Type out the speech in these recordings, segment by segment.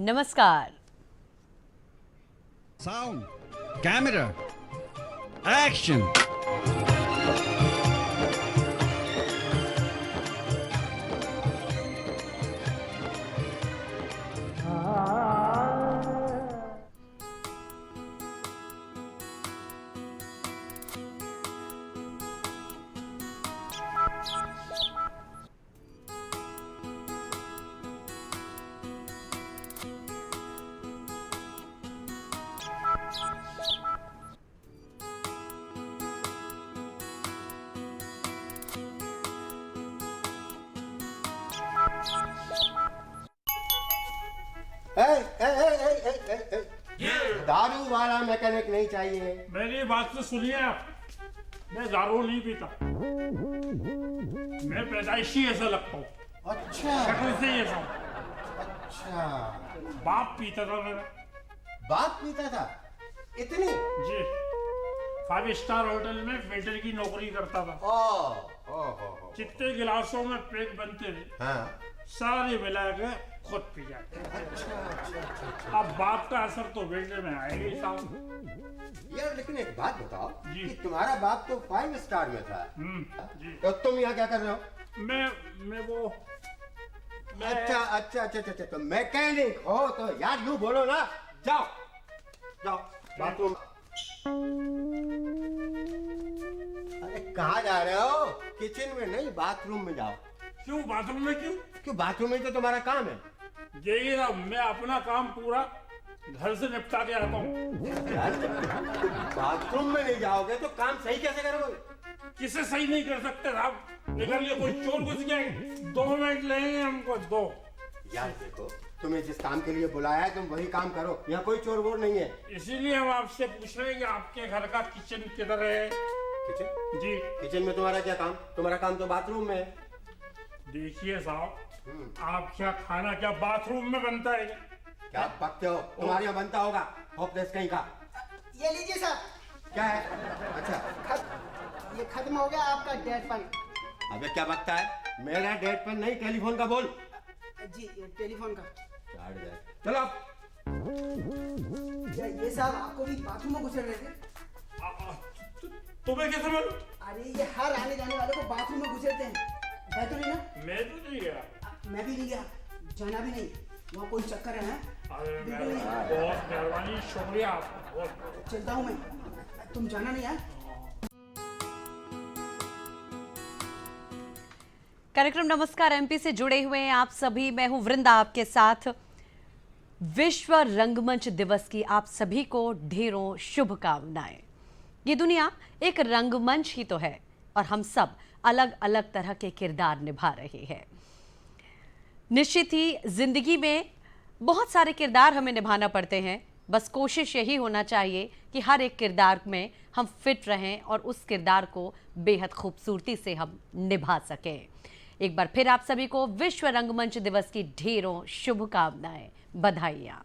नमस्कार। Sound, camera, action. दारू वाला मैकेनिक नहीं चाहिए। मेरी बात तो सुनिए आप, मैं दारू नहीं पीता। मैं पैदाइशी ऐसा लगता हूँ, अच्छा शक्ल से ही ऐसा हूँ। अच्छा, बाप पीता था मेरा। बाप पीता था इतनी? जी, 5 स्टार होटल में वेटर की नौकरी करता था। ओ। जितने गिलासों में पेट बनते थे, हाँ। सारे मिला के खुद पी जाते। अच्छा। अब बाप का असर तो बेटे में आएगा ही साहब। यार लेकिन एक बात बताओ जी। कि तुम्हारा बाप तो 5 स्टार में था। जी। तो तुम यहाँ क्या कर रहे हो? मैं वो अच्छा, तो मैकेनिक हो तो यार यूं बोलो ना। जाओ बाथरूम। अरे कहाँ जा रहे हो? किचन में नहीं, बाथरूम में जाओ। क्यों बाथरूम में क्यों? क्यों, बाथरूम में तो तुम्हारा काम है। यही ना, मैं अपना काम पूरा घर से निपटा के आता हूँ। यार बाथरूम में नहीं जाओगे तो काम सही कैसे करोगे? किसे सही नहीं कर सकते साहब? निकल के कोई चोर घुस गया, 2 मिनट लगेंगे हमको, 2। यार देखो, तुम्हें जिस काम के लिए बुलाया है तुम वही काम करो, यहाँ कोई चोर वोर नहीं है। इसीलिए हम आपसे पूछ रहे हैं कि आपके घर का किचन किधर है? किचन? जी किचन में तुम्हारा क्या काम? तुम्हारा काम तो बाथरूम में है। देखिए साहब, आप क्या खाना क्या बाथरूम में बनता है? क्या बकते हो? तुम्हारे यहाँ बनता होगा, होपलेस कहीं का। ये लीजिए साहब। क्या है? अच्छा, ये खत्म हो गया आपका डेढ़पन। अबे क्या बकता है? मेरा डेट पर नहीं, टेलीफोन का बोल। जी, टेलीफोन का। चलो अब। ये साहब आपको भी बाथरूम में घुसे रहे थे? तुम्हें कैसे मालूम? अरे ये हर आने जाने वाले को बाथरूम में घुसेड़ते हैं। है तो नहीं ना? मैं तो नहीं गया। मैं भी नहीं गया, जाना भी नहीं। वहाँ कोई चक्कर है? अरे बिल्कुल नहीं। बहुत मेहरबानी, शुक्रिया आपका बहुत। चलता हूँ मैं, तुम जाना नहीं है? कार्यक्रम नमस्कार एमपी से जुड़े हुए हैं आप सभी। मैं हूं वृंदा आपके साथ। विश्व रंगमंच दिवस की आप सभी को ढेरों शुभकामनाएं। ये दुनिया एक रंगमंच ही तो है और हम सब अलग अलग तरह के किरदार निभा रहे हैं। निश्चित ही जिंदगी में बहुत सारे किरदार हमें निभाना पड़ते हैं, बस कोशिश यही होना चाहिए कि हर एक किरदार में हम फिट रहें और उस किरदार को बेहद खूबसूरती से हम निभा सकें। एक बार फिर आप सभी को विश्व रंगमंच दिवस की ढेरों शुभकामनाएं, बधाइयाँ।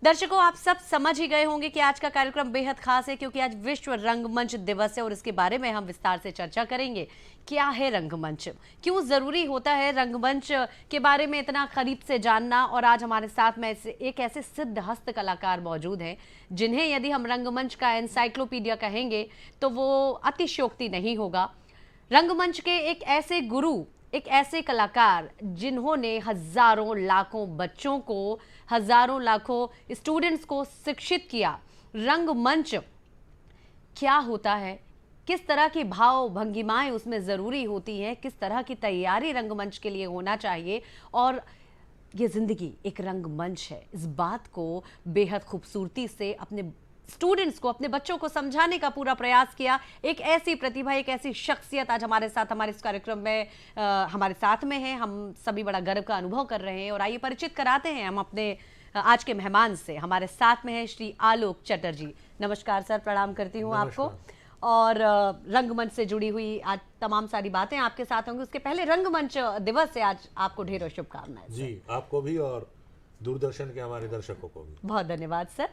दर्शकों, आप सब समझ ही गए होंगे कि आज का कार्यक्रम बेहद खास है क्योंकि आज विश्व रंगमंच दिवस है और इसके बारे में हम विस्तार से चर्चा करेंगे। क्या है रंगमंच, क्यों ज़रूरी होता है रंगमंच के बारे में इतना करीब से जानना। और आज हमारे साथ में एक ऐसे सिद्ध हस्त कलाकार मौजूद हैं जिन्हें यदि हम रंगमंच का एनसाइक्लोपीडिया कहेंगे तो वो अतिशयोक्ति नहीं होगा। रंगमंच के एक ऐसे गुरु, एक ऐसे कलाकार जिन्होंने हजारों लाखों बच्चों को, हजारों लाखों स्टूडेंट्स को शिक्षित किया। रंगमंच क्या होता है, किस तरह की भाव भंगिमाएं उसमें ज़रूरी होती हैं, किस तरह की तैयारी रंगमंच के लिए होना चाहिए, और ये ज़िंदगी एक रंगमंच है, इस बात को बेहद खूबसूरती से अपने स्टूडेंट्स को, अपने बच्चों को समझाने का पूरा प्रयास किया। एक ऐसी प्रतिभा, एक ऐसी शख्सियत आज हमारे साथ, हमारे इस कार्यक्रम में हमारे साथ में है। हम सभी बड़ा गर्व का अनुभव कर रहे हैं और आइए परिचित कराते हैं हम अपने आज के मेहमान से। हमारे साथ में है श्री आलोक चटर्जी। नमस्कार सर, प्रणाम करती हूँ आपको। और रंगमंच से जुड़ी हुई आज तमाम सारी बातें आपके साथ होंगी। उसके पहले रंगमंच दिवस से आज आपको ढेरों शुभकामनाएं। जी, आपको भी और दूरदर्शन के हमारे दर्शकों को भी बहुत धन्यवाद सर।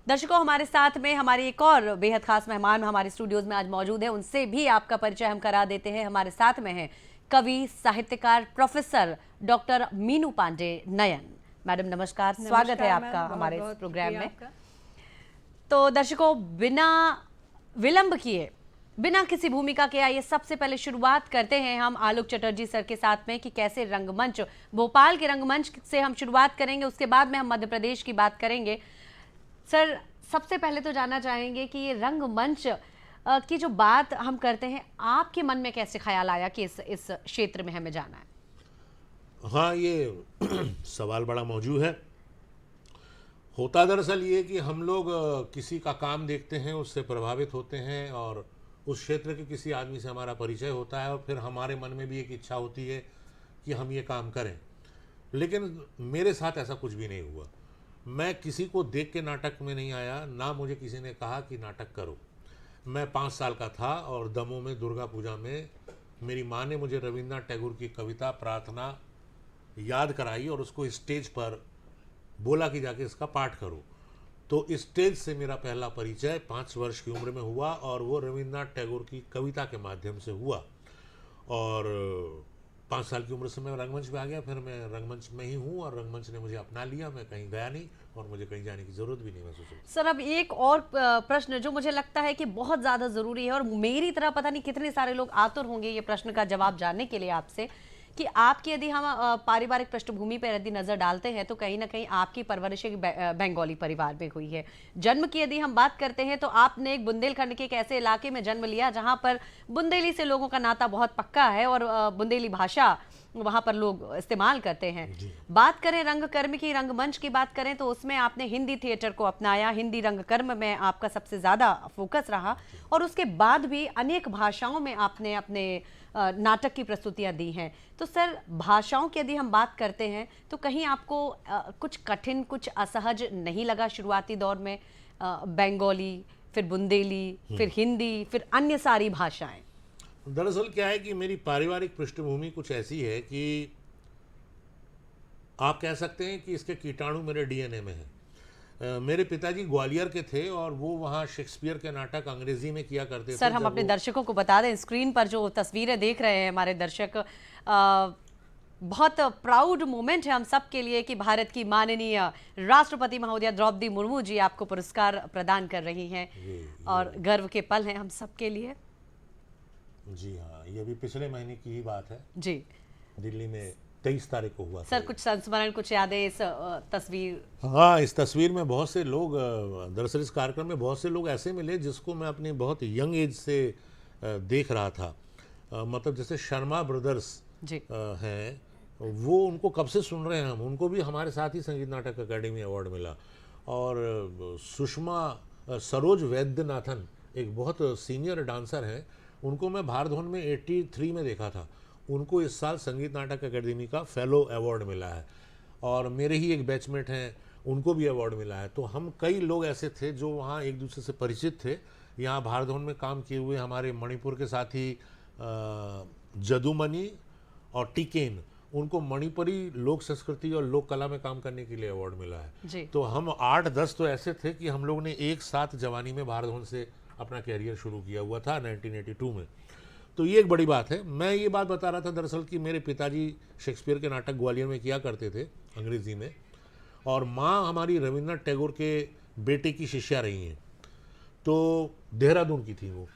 दर्शकों, हमारे साथ में हमारी एक और बेहद खास मेहमान हमारे स्टूडियोज में आज मौजूद है, उनसे भी आपका परिचय हम करा देते हैं। हमारे साथ में हैं कवि, साहित्यकार, प्रोफेसर डॉक्टर मीनू पांडे नयन। मैडम नमस्कार, स्वागत है नमस्कार, आपका मैम, हमारे इस बहुत-बहुत प्रोग्राम शुक्रिया में। आपका। तो दर्शकों, बिना विलंब किए, बिना किसी भूमिका के आइए सबसे पहले शुरुआत करते हैं हम आलोक चटर्जी सर के साथ में कि कैसे रंगमंच, भोपाल के रंगमंच से हम शुरुआत करेंगे, उसके बाद में हम मध्य प्रदेश की बात करेंगे। सर, सबसे पहले तो जानना चाहेंगे कि ये रंगमंच की जो बात हम करते हैं, आपके मन में कैसे ख्याल आया कि इस क्षेत्र में हमें जाना है? हाँ, ये सवाल बड़ा मौजूद है। होता दरअसल ये कि हम लोग किसी का काम देखते हैं, उससे प्रभावित होते हैं और उस क्षेत्र के किसी आदमी से हमारा परिचय होता है और फिर हमारे मन में भी एक इच्छा होती है कि हम ये काम करें। लेकिन मेरे साथ ऐसा कुछ भी नहीं हुआ। मैं किसी को देख के नाटक में नहीं आया, ना मुझे किसी ने कहा कि नाटक करो। मैं 5 साल का था और दमोह में दुर्गा पूजा में मेरी माँ ने मुझे रविन्द्रनाथ टैगोर की कविता प्रार्थना याद कराई और उसको स्टेज पर बोला कि जाके इसका पाठ करो। तो स्टेज से मेरा पहला परिचय 5 वर्ष की उम्र में हुआ और वो रविन्द्रनाथ टैगोर की कविता के माध्यम से हुआ। और 5 साल की उम्र से मैं रंगमंच में आ गया। फिर मैं रंगमंच में ही हूँ और रंगमंच ने मुझे अपना लिया। मैं कहीं गया नहीं और मुझे कहीं जाने की ज़रूरत भी नहीं महसूस होती। सर, अब एक और प्रश्न जो मुझे लगता है कि बहुत ज़्यादा ज़रूरी है और मेरी तरह पता नहीं कितने सारे लोग आतुर होंगे ये प्रश्न का जवाब जानने के लिए आपसे, कि आपकी यदि हम पारिवारिक पृष्ठभूमि पर यदि नज़र डालते हैं तो कहीं ना कहीं आपकी परवरिश एक बंगाली परिवार में हुई है। जन्म की यदि हम बात करते हैं तो आपने एक बुंदेलखंड के एक ऐसे इलाके में जन्म लिया जहां पर बुंदेली से लोगों का नाता बहुत पक्का है और बुंदेली भाषा वहां पर लोग इस्तेमाल करते हैं। बात करें रंगकर्म की, रंगमंच की बात करें तो उसमें आपने हिंदी थिएटर को अपनाया, हिंदी रंगकर्म में आपका सबसे ज़्यादा फोकस रहा और उसके बाद भी अनेक भाषाओं में आपने अपने नाटक की प्रस्तुतियां दी हैं। तो सर, भाषाओं की यदि हम बात करते हैं तो कहीं आपको कुछ कठिन, कुछ असहज नहीं लगा शुरुआती दौर में? बंगाली, फिर बुंदेली, फिर हिंदी, फिर अन्य सारी भाषाएं। दरअसल क्या है कि मेरी पारिवारिक पृष्ठभूमि कुछ ऐसी है कि आप कह सकते हैं कि इसके कीटाणु मेरे डीएनए में है। मेरे पिताजी ग्वालियर के थे और वो वहाँ शेक्सपियर के नाटक अंग्रेजी में किया करते थे। सर, हम अपने दर्शकों को बता दें, स्क्रीन पर जो तस्वीरें देख रहे हैं हमारे दर्शक, बहुत प्राउड मोमेंट है हम सब के लिए कि भारत की माननीय राष्ट्रपति महोदया द्रौपदी मुर्मू जी आपको पुरस्कार प्रदान कर रही हैं और गर्व के पल हैं हम सब के लिए। जी हाँ, ये भी पिछले महीने की ही बात है। जी, दिल्ली में 23 तारीख को हुआ था। सर, कुछ संस्मरण, कुछ यादें इस तस्वीर? हाँ, इस तस्वीर में बहुत से लोग, दरअसल इस कार्यक्रम में बहुत से लोग ऐसे मिले जिसको मैं अपनी बहुत यंग एज से देख रहा था। मतलब जैसे शर्मा ब्रदर्स जी हैं, वो उनको कब से सुन रहे हैं हम, उनको भी हमारे साथ ही संगीत नाटक अकेडमी अवार्ड मिला। और सुषमा सरोज वैद्यनाथन एक बहुत सीनियर डांसर हैं, उनको मैं भारधवन में 83 में देखा था। उनको इस साल संगीत नाटक अकेडमी का फेलो अवार्ड मिला है और मेरे ही एक बैचमेट हैं, उनको भी अवार्ड मिला है। तो हम कई लोग ऐसे थे जो वहाँ एक दूसरे से परिचित थे। यहाँ भारधवन में काम किए हुए हमारे मणिपुर के साथी जदुमणि और टिकेन, उनको मणिपुरी लोक संस्कृति और लोक कला में काम करने के लिए अवार्ड मिला जी। है। तो हम 8-10 तो ऐसे थे कि हम लोग ने एक साथ जवानी में भारधवन से अपना कैरियर शुरू किया हुआ था 1982 में। तो ये एक बड़ी बात है। मैं ये बात बता रहा था दरअसल कि मेरे पिताजी शेक्सपियर के नाटक ग्वालियर में किया करते थे अंग्रेजी में, और माँ हमारी रविन्द्रनाथ टैगोर के बेटे की शिष्या रही हैं, तो देहरादून की थी वो।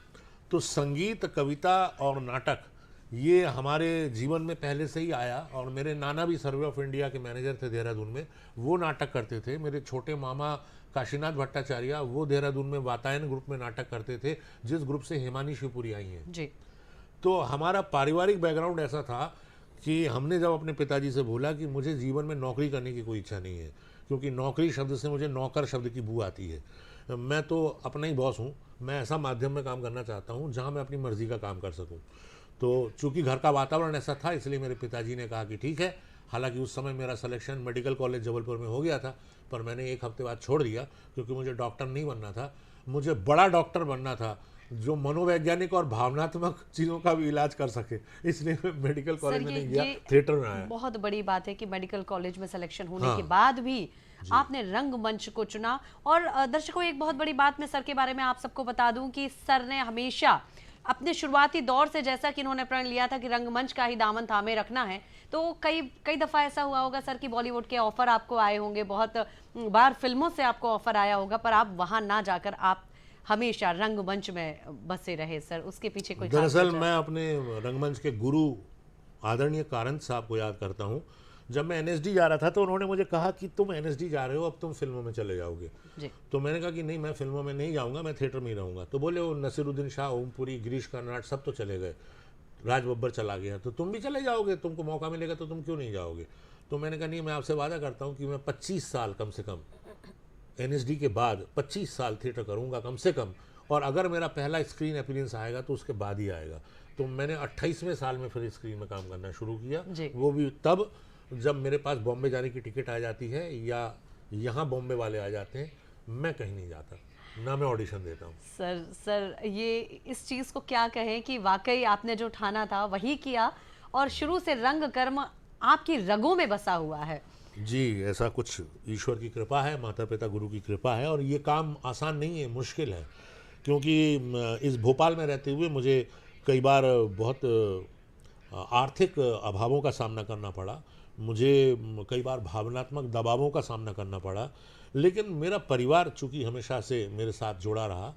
तो संगीत, कविता और नाटक ये हमारे जीवन में पहले से ही आया। और मेरे नाना भी सर्वे ऑफ इंडिया के मैनेजर थे देहरादून में, वो नाटक करते थे। मेरे छोटे मामा काशीनाथ भट्टाचार्य, वो देहरादून में वातायन ग्रुप में नाटक करते थे, जिस ग्रुप से हिमानी शिवपुरी आई हैं। जी, तो हमारा पारिवारिक बैकग्राउंड ऐसा था कि हमने जब अपने पिताजी से बोला कि मुझे जीवन में नौकरी करने की कोई इच्छा नहीं है, क्योंकि नौकरी शब्द से मुझे नौकर शब्द की बू आती है, मैं तो अपना ही बॉस हूँ, मैं ऐसा माध्यम में काम करना चाहता हूँ जहाँ मैं अपनी मर्जी का काम कर सकूँ। तो चूँकि घर का वातावरण ऐसा था, इसलिए मेरे पिताजी ने कहा कि ठीक है। हालांकि उस समय मेरा सिलेक्शन मेडिकल कॉलेज जबलपुर में हो गया था, पर मैंने 1 हफ्ते बाद छोड़ दिया, क्योंकि मुझे डॉक्टर नहीं बनना था, मुझे बड़ा डॉक्टर बनना था जो मनोवैज्ञानिक और भावनात्मक चीज़ों का भी इलाज कर सके। इसलिए मैं मेडिकल कॉलेज में नहीं गया, थिएटर में आया। बहुत बड़ी बात है कि मेडिकल कॉलेज में सिलेक्शन होने हाँ। के बाद भी आपने रंगमंच को चुना। और दर्शकों, एक बहुत बड़ी बात मैं सर के बारे में आप सबको बता दूं कि सर ने हमेशा अपने शुरुआती दौर से जैसा कि इन्होंने प्रण लिया था कि रंगमंच का ही दामन थामे रखना है, तो कई कई दफ़ा ऐसा हुआ होगा सर कि बॉलीवुड के ऑफर आपको आए होंगे, बहुत बार फिल्मों से आपको ऑफर आया होगा, पर आप वहां ना जाकर आप हमेशा रंगमंच में बसे रहे सर, उसके पीछे कोई खास दरअसल वजह? मैं अपने रंगमंच के गुरु आदरणीय कारंत साहब को याद करता हूँ। जब मैं एनएसडी जा रहा था तो उन्होंने मुझे कहा कि तुम एनएसडी जा रहे हो, अब तुम फिल्मों में चले जाओगे। जी तो मैंने कहा कि नहीं, मैं फिल्मों में नहीं जाऊंगा, मैं थिएटर में ही रहूंगा। तो बोले वो नसीरुद्दीन शाह, ओमपुरी, गिरीश कर्नाड सब तो चले गए, राज बब्बर चला गया, तो तुम भी चले जाओगे, तुमको मौका मिलेगा तो तुम क्यों नहीं जाओगे। तो मैंने कहा नहीं, मैं आपसे वादा करता हूँ कि मैं 25 साल कम से कम एनएसडी के बाद 25 साल थिएटर करूंगा कम से कम, और अगर मेरा पहला स्क्रीन अपीयरेंस आएगा तो उसके बाद ही आएगा। तो मैंने 28वें साल में फिर स्क्रीन में काम करना शुरू किया, जी। वो भी तब जब मेरे पास बॉम्बे जाने की टिकट आ जाती है या यहाँ बॉम्बे वाले आ जाते हैं, मैं कहीं नहीं जाता, ना मैं ऑडिशन देता हूँ। सर ये इस चीज़ को क्या कहें कि वाकई आपने जो ठाना था वही किया, और शुरू से रंग कर्म आपकी रगों में बसा हुआ है। जी, ऐसा कुछ ईश्वर की कृपा है, माता पिता गुरु की कृपा है, और ये काम आसान नहीं है, मुश्किल है। क्योंकि इस भोपाल में रहते हुए मुझे कई बार बहुत आर्थिक अभावों का सामना करना पड़ा, मुझे कई बार भावनात्मक दबावों का सामना करना पड़ा, लेकिन मेरा परिवार चूँकि हमेशा से मेरे साथ जुड़ा रहा,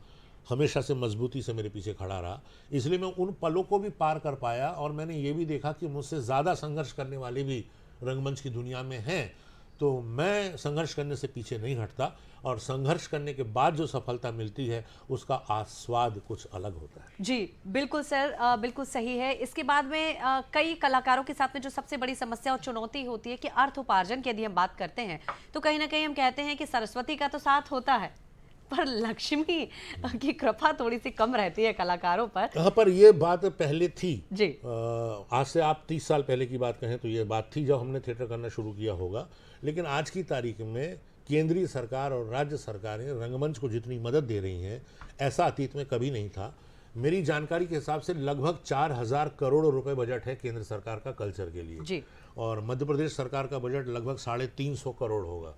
हमेशा से मजबूती से मेरे पीछे खड़ा रहा, इसलिए मैं उन पलों को भी पार कर पाया। और मैंने ये भी देखा कि मुझसे ज़्यादा संघर्ष करने वाले भी रंगमंच की दुनिया में हैं, तो मैं संघर्ष करने से पीछे नहीं हटता, और संघर्ष करने के बाद जो सफलता मिलती है उसका आस्वाद कुछ अलग होता है। जी बिल्कुल सर, बिल्कुल सही है। इसके बाद में कई कलाकारों के साथ में जो सबसे बड़ी समस्या और चुनौती होती है कि अर्थ उपार्जन की यदि हम बात करते हैं तो कहीं ना कहीं हम कहते हैं कि सरस्वती का तो साथ होता है, पर लक्ष्मी की कृपा थोड़ी सी कम रहती है कलाकारों पर। यहाँ पर ये बात पहले थी जी आज से आप 30 साल पहले की बात कहें तो ये बात थी जब हमने थिएटर करना शुरू किया होगा, लेकिन आज की तारीख में केंद्रीय सरकार और राज्य सरकारें रंगमंच को जितनी मदद दे रही हैं, ऐसा अतीत में कभी नहीं था। मेरी जानकारी के हिसाब से लगभग 4000 करोड़ रुपए बजट है केंद्र सरकार का कल्चर के लिए, जी और मध्य प्रदेश सरकार का बजट लगभग 350 करोड़ होगा।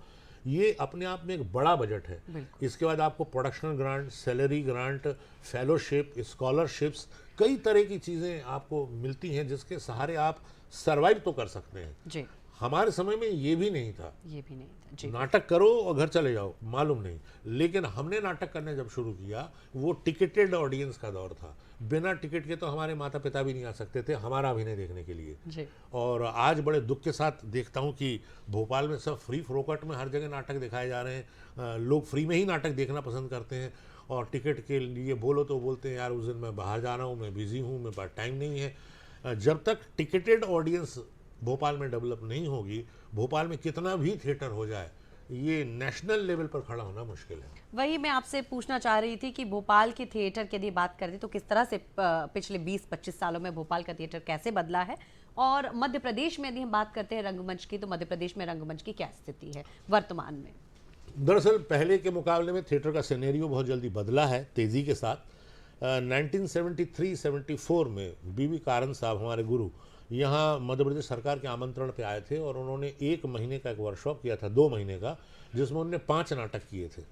ये अपने आप में एक बड़ा बजट है। इसके बाद आपको production grant, salary grant, fellowship, scholarships, कई तरह की चीज़ें आपको मिलती हैं जिसके सहारे आप सरवाइव तो कर सकते हैं। जी हमारे समय में ये भी नहीं था, ये भी नहीं था। जी नाटक करो और घर चले जाओ, मालूम नहीं। लेकिन हमने नाटक करने जब शुरू किया, वो टिकटेड ऑडियंस का दौर था, बिना टिकट के तो हमारे माता पिता भी नहीं आ सकते थे हमारा अभिनय देखने के लिए। जी और आज बड़े दुख के साथ देखता हूँ कि भोपाल में सब फ्री फ्रोकट में हर जगह नाटक दिखाए जा रहे हैं, लोग फ्री में ही नाटक देखना पसंद करते हैं, और टिकट के लिए बोलो तो बोलते हैं यार उस दिन मैं बाहर जा रहा हूँ, मैं बिजी हूँ, मेरे पास टाइम नहीं है। जब तक टिकटेड ऑडियंस भोपाल में डेवलप नहीं होगी, भोपाल में कितना भी थिएटर हो जाए, ये नेशनल लेवल पर खड़ा होना मुश्किल है। वही मैं आपसे पूछना चाह रही थी कि भोपाल के थिएटर की यदि बात करें तो किस तरह से पिछले 20-25 सालों में भोपाल का थिएटर कैसे बदला है, और मध्य प्रदेश में यदि हम बात करते हैं रंगमंच की तो मध्य प्रदेश में रंगमंच की क्या स्थिति है वर्तमान में? दरअसल पहले के मुकाबले में थिएटर का सिनेरियो बहुत जल्दी बदला है, तेज़ी के साथ। 1973-74 में बीवी कारंत साहब हमारे गुरु यहाँ मध्य प्रदेश सरकार के आमंत्रण पे आए थे, और उन्होंने 1 महीने का एक वर्कशॉप किया था, 2 महीने का, जिसमें उन्होंने 5 नाटक किए थे।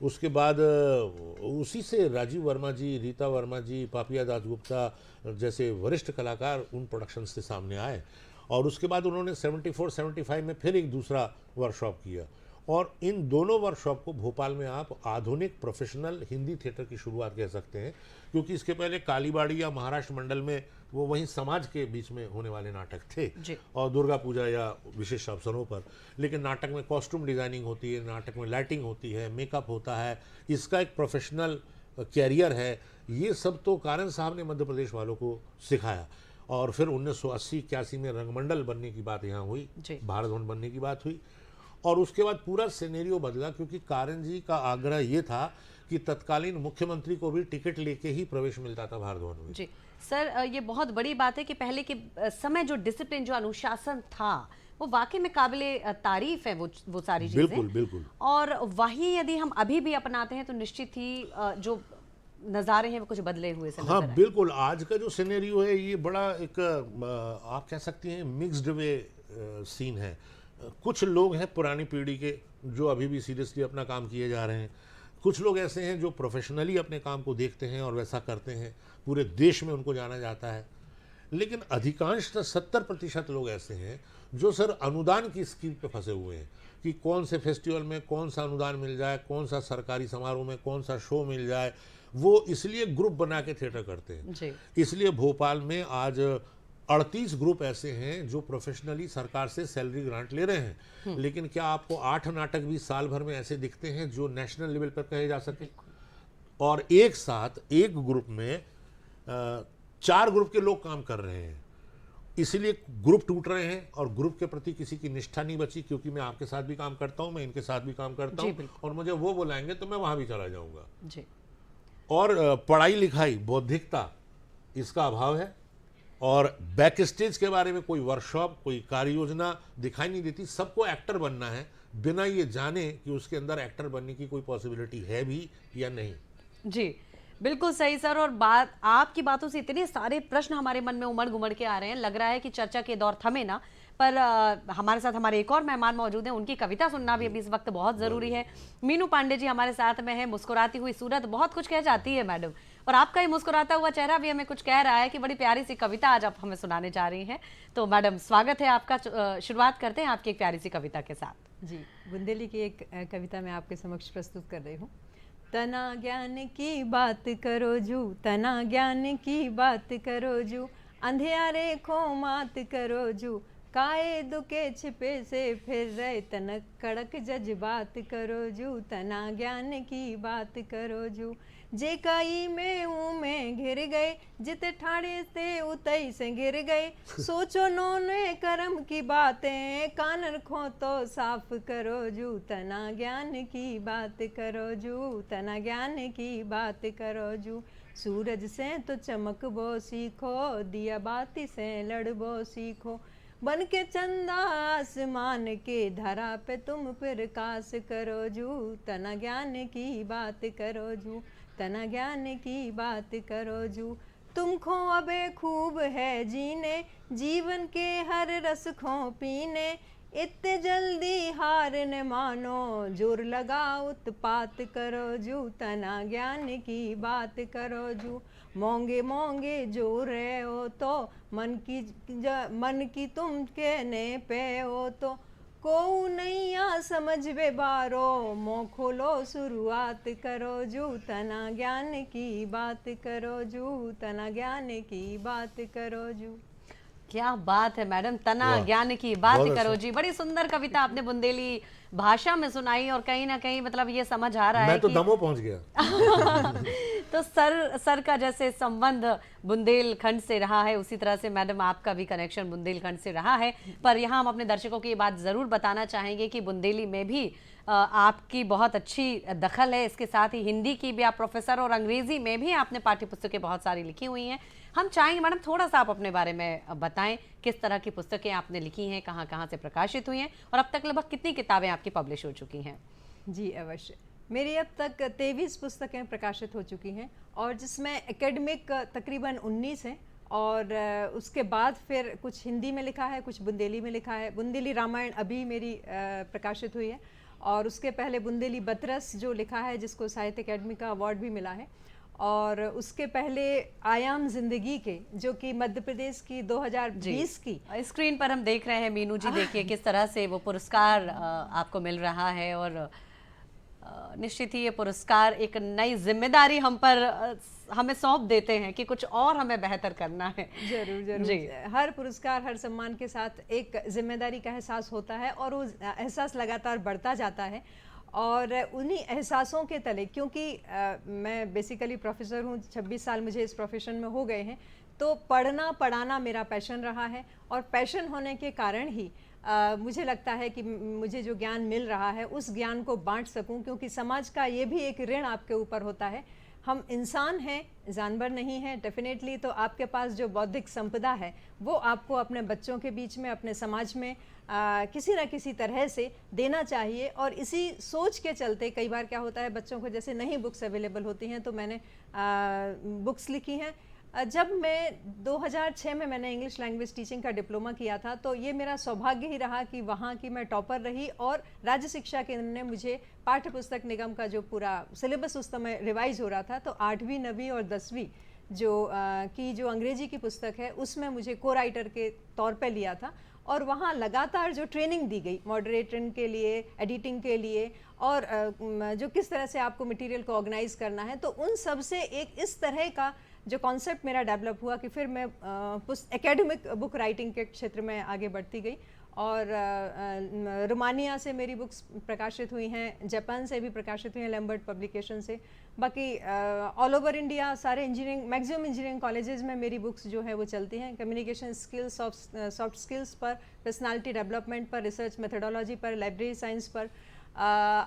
उसके बाद उसी से राजीव वर्मा जी, रीता वर्मा जी, पापिया दासगुप्ता जैसे वरिष्ठ कलाकार उन प्रोडक्शन से सामने आए, और उसके बाद उन्होंने 74-75 में फिर एक दूसरा वर्कशॉप किया, और इन दोनों वर्कशॉप को भोपाल में आप आधुनिक प्रोफेशनल हिंदी थिएटर की शुरुआत कह सकते हैं, क्योंकि इसके पहले कालीबाड़ी या महाराष्ट्र मंडल में वो वहीं समाज के बीच में होने वाले नाटक थे, और दुर्गा पूजा या विशेष अवसरों पर। लेकिन नाटक में कॉस्ट्यूम डिज़ाइनिंग होती है, नाटक में लाइटिंग होती है, मेकअप होता है, इसका एक प्रोफेशनल कैरियर है। ये सब तो कारंत साहब ने मध्य प्रदेश वालों को सिखाया, और फिर 1980-81 में रंगमंडल बनने की बात यहाँ हुई, भारत भवन बनने की बात हुई, और उसके बाद पूरा सिनेरियो बदला, क्योंकि कारंत जी का आग्रह ये था कि तत्कालीन मुख्यमंत्री को भी टिकट लेके ही प्रवेश मिलता था भारत भवन में। जी सर, ये बहुत बड़ी बात है कि पहले के समय जो डिसिप्लिन, जो अनुशासन था, वो वाकई में काबिले तारीफ है, वो सारी चीजें। बिल्कुल बिल्कुल। और वही यदि हम अभी भी अपनाते हैं तो निश्चित ही जो नज़ारे हैं वो कुछ बदले हुए से नजर हाँ आए। बिल्कुल। आज का जो सिनेरियो है ये बड़ा एक आप कह सकती हैं मिक्स्ड वे सीन है। कुछ लोग हैं पुरानी पीढ़ी के जो अभी भी सीरियसली अपना काम किए जा रहे हैं, कुछ लोग ऐसे हैं जो प्रोफेशनली अपने काम को देखते हैं और वैसा करते हैं, पूरे देश में उनको जाना जाता है। लेकिन अधिकांशतः 70% लोग ऐसे हैं जो सर अनुदान की स्कीम पे फंसे हुए हैं कि कौन से फेस्टिवल में कौन सा अनुदान मिल जाए, कौन सा सरकारी समारोह में कौन सा शो मिल जाए। वो इसलिए ग्रुप बना के थिएटर करते हैं। जी। इसलिए भोपाल में आज 38 ग्रुप ऐसे हैं जो प्रोफेशनली सरकार से सैलरी ग्रांट ले रहे हैं। लेकिन क्या आपको 8 नाटक भी साल भर में ऐसे दिखते हैं जो नेशनल लेवल पर कहे जा सके? और एक साथ एक ग्रुप में 4 ग्रुप के लोग काम कर रहे हैं, इसलिए ग्रुप टूट रहे हैं और ग्रुप के प्रति किसी की निष्ठा नहीं बची। क्योंकि मैं आपके साथ भी काम करता हूं, मैं इनके साथ भी काम करता हूं, और मुझे वो बुलाएंगे तो मैं वहां भी चला जाऊंगा। जी। और पढ़ाई लिखाई, बौद्धिकता, इसका अभाव है। और बैक स्टेज के बारे में कोई वर्कशॉप, कोई कार्य योजना दिखाई नहीं देती। सबको एक्टर बनना है बिना ये जाने कि उसके अंदर एक्टर बनने की कोई पॉसिबिलिटी है भी या नहीं। जी, बिल्कुल सही सर। और बात आपकी बातों से इतने सारे प्रश्न हमारे मन में उमड़ घुमड़ के आ रहे हैं, लग रहा है कि चर्चा के दौर थमे ना। पर हमारे साथ हमारे एक और मेहमान मौजूद हैं, उनकी कविता सुनना भी अभी इस वक्त बहुत ज़रूरी है। मीनू पांडे जी हमारे साथ में है। मुस्कुराती हुई सूरत बहुत कुछ कह जाती है मैडम, और आपका ये मुस्कुराता हुआ चेहरा भी हमें कुछ कह रहा है कि बड़ी प्यारी सी कविता आज आप हमें सुनाने जा रही हैं। तो मैडम स्वागत है आपका। शुरुआत करते हैं आपकी एक प्यारी सी कविता के साथ। जी, बुंदेली की एक कविता मैं आपके समक्ष प्रस्तुत कर रही हूँ। तना ज्ञान की बात करो जू, तना ज्ञान की बात करो जू, अंधियारे को मात करो जू, काए दुके छिपे से फिर रहे तनक कड़क जज्बात करो जू, तना ज्ञान की बात करो जू, जे काई में घिर गए, जिते ठाड़े थे उतई से गिर गए, सोचो नोने कर्म की बातें, कान रखो तो साफ करो जू, तना ज्ञान की बात करो जू, तना ज्ञान की बात करो जू, सूरज से तो चमकबो सीखो, दिया बाती से लड़बो सीखो, बन के चंदा आसमान के धरा पे तुम प्रकाश करो जू, तना ज्ञान की बात करो जू, तना ज्ञान की बात करो जू, तुमको अबे खूब है जीने, जीवन के हर रस खो पीने, इतने जल्दी हार न मानो, जोर लगा उत्पात करो जू, तना ज्ञान की बात करो जू, मोंगे मोंगे जो रहे हो तो मन की तुम कहने पे हो तो, को नैया समझ वे बारो, मोह खोलो शुरुआत करो जू, तना ज्ञान की बात करो जू, तना ज्ञान की बात करो जू। क्या बात है मैडम, तना ज्ञान की बात करो जी। बड़ी सुंदर कविता आपने बुंदेली भाषा में सुनाई, और कहीं ना कहीं मतलब ये समझ आ रहा है मैं तो कि दमोह पहुंच गया। तो सर का जैसे संबंध बुंदेलखंड से रहा है, उसी तरह से मैडम आपका भी कनेक्शन बुंदेलखंड से रहा है। पर यहाँ हम अपने दर्शकों को ये बात ज़रूर बताना चाहेंगे कि बुंदेली में भी आपकी बहुत अच्छी दखल है। इसके साथ ही हिंदी की भी आप प्रोफेसर, और अंग्रेज़ी में भी आपने पाठ्यपुस्तकें बहुत सारी लिखी हुई हैं। हम चाहेंगे मैडम थोड़ा सा आप अपने बारे में बताएं, किस तरह की पुस्तकें आपने लिखी हैं, कहाँ कहाँ से प्रकाशित हुई हैं, और अब तक लगभग कितनी किताबें आपकी पब्लिश हो चुकी हैं? जी अवश्य, मेरी अब तक 23 पुस्तकें प्रकाशित हो चुकी हैं, और जिसमें एकेडमिक तकरीबन 19 हैं, और उसके बाद फिर कुछ हिंदी में लिखा है, कुछ बुंदेली में लिखा है। बुंदेली रामायण अभी मेरी प्रकाशित हुई है, और उसके पहले बुंदेली बतरस जो लिखा है, जिसको साहित्य अकेडमी का अवार्ड भी मिला है, और उसके पहले आयाम जिंदगी के, जो कि मध्य प्रदेश की 2020 की। स्क्रीन पर हम देख रहे हैं मीनू जी, देखिए किस तरह से वो पुरस्कार आपको मिल रहा है, और निश्चित ही ये पुरस्कार एक नई जिम्मेदारी हमें सौंप देते हैं कि कुछ और हमें बेहतर करना है। जरूर जरूर जी। हर पुरस्कार, हर सम्मान के साथ एक जिम्मेदारी का एहसास होता है, और वो एहसास लगातार बढ़ता जाता है। और उन्हीं एहसासों के तले, क्योंकि मैं बेसिकली प्रोफेसर हूँ, 26 साल मुझे इस प्रोफेशन में हो गए हैं, तो पढ़ना पढ़ाना मेरा पैशन रहा है, और पैशन होने के कारण ही मुझे लगता है कि मुझे जो ज्ञान मिल रहा है उस ज्ञान को बांट सकूं, क्योंकि समाज का ये भी एक ऋण आपके ऊपर होता है। हम इंसान हैं, जानवर नहीं हैं डेफिनेटली, तो आपके पास जो बौद्धिक संपदा है वो आपको अपने बच्चों के बीच में, अपने समाज में किसी न किसी तरह से देना चाहिए। और इसी सोच के चलते कई बार क्या होता है, बच्चों को जैसे नहीं बुक्स अवेलेबल होती हैं, तो मैंने बुक्स लिखी हैं। जब मैं 2006 में मैंने इंग्लिश लैंग्वेज टीचिंग का डिप्लोमा किया था, तो ये मेरा सौभाग्य ही रहा कि वहाँ की मैं टॉपर रही और राज्य शिक्षा केंद्र ने मुझे पाठ्य पुस्तक निगम का जो पूरा सिलेबस उस समय रिवाइज हो रहा था, तो 8वीं 9वीं और 10वीं जो अंग्रेजी की पुस्तक है उसमें मुझे को राइटर के तौर पे लिया था। और वहाँ लगातार जो ट्रेनिंग दी गई मॉडरेटिंग के लिए, एडिटिंग के लिए, और जो किस तरह से आपको मटेरियल को ऑर्गेनाइज करना है, तो उन सब से एक इस तरह का जो कॉन्सेप्ट मेरा डेवलप हुआ कि फिर मैं एकेडमिक बुक राइटिंग के क्षेत्र में आगे बढ़ती गई। और रोमानिया से मेरी बुक्स प्रकाशित हुई हैं, जापान से भी प्रकाशित हुई हैं लैम्बर्ट पब्लिकेशन से। बाकी ऑल ओवर इंडिया सारे इंजीनियरिंग, मैक्सिमम इंजीनियरिंग कॉलेजेस में मेरी बुक्स जो है वो चलती हैं। कम्युनिकेशन स्किल्स, सॉफ्ट स्किल्स पर, पर्सनालिटी डेवलपमेंट पर, रिसर्च मेथोडोलॉजी पर, लाइब्रेरी साइंस पर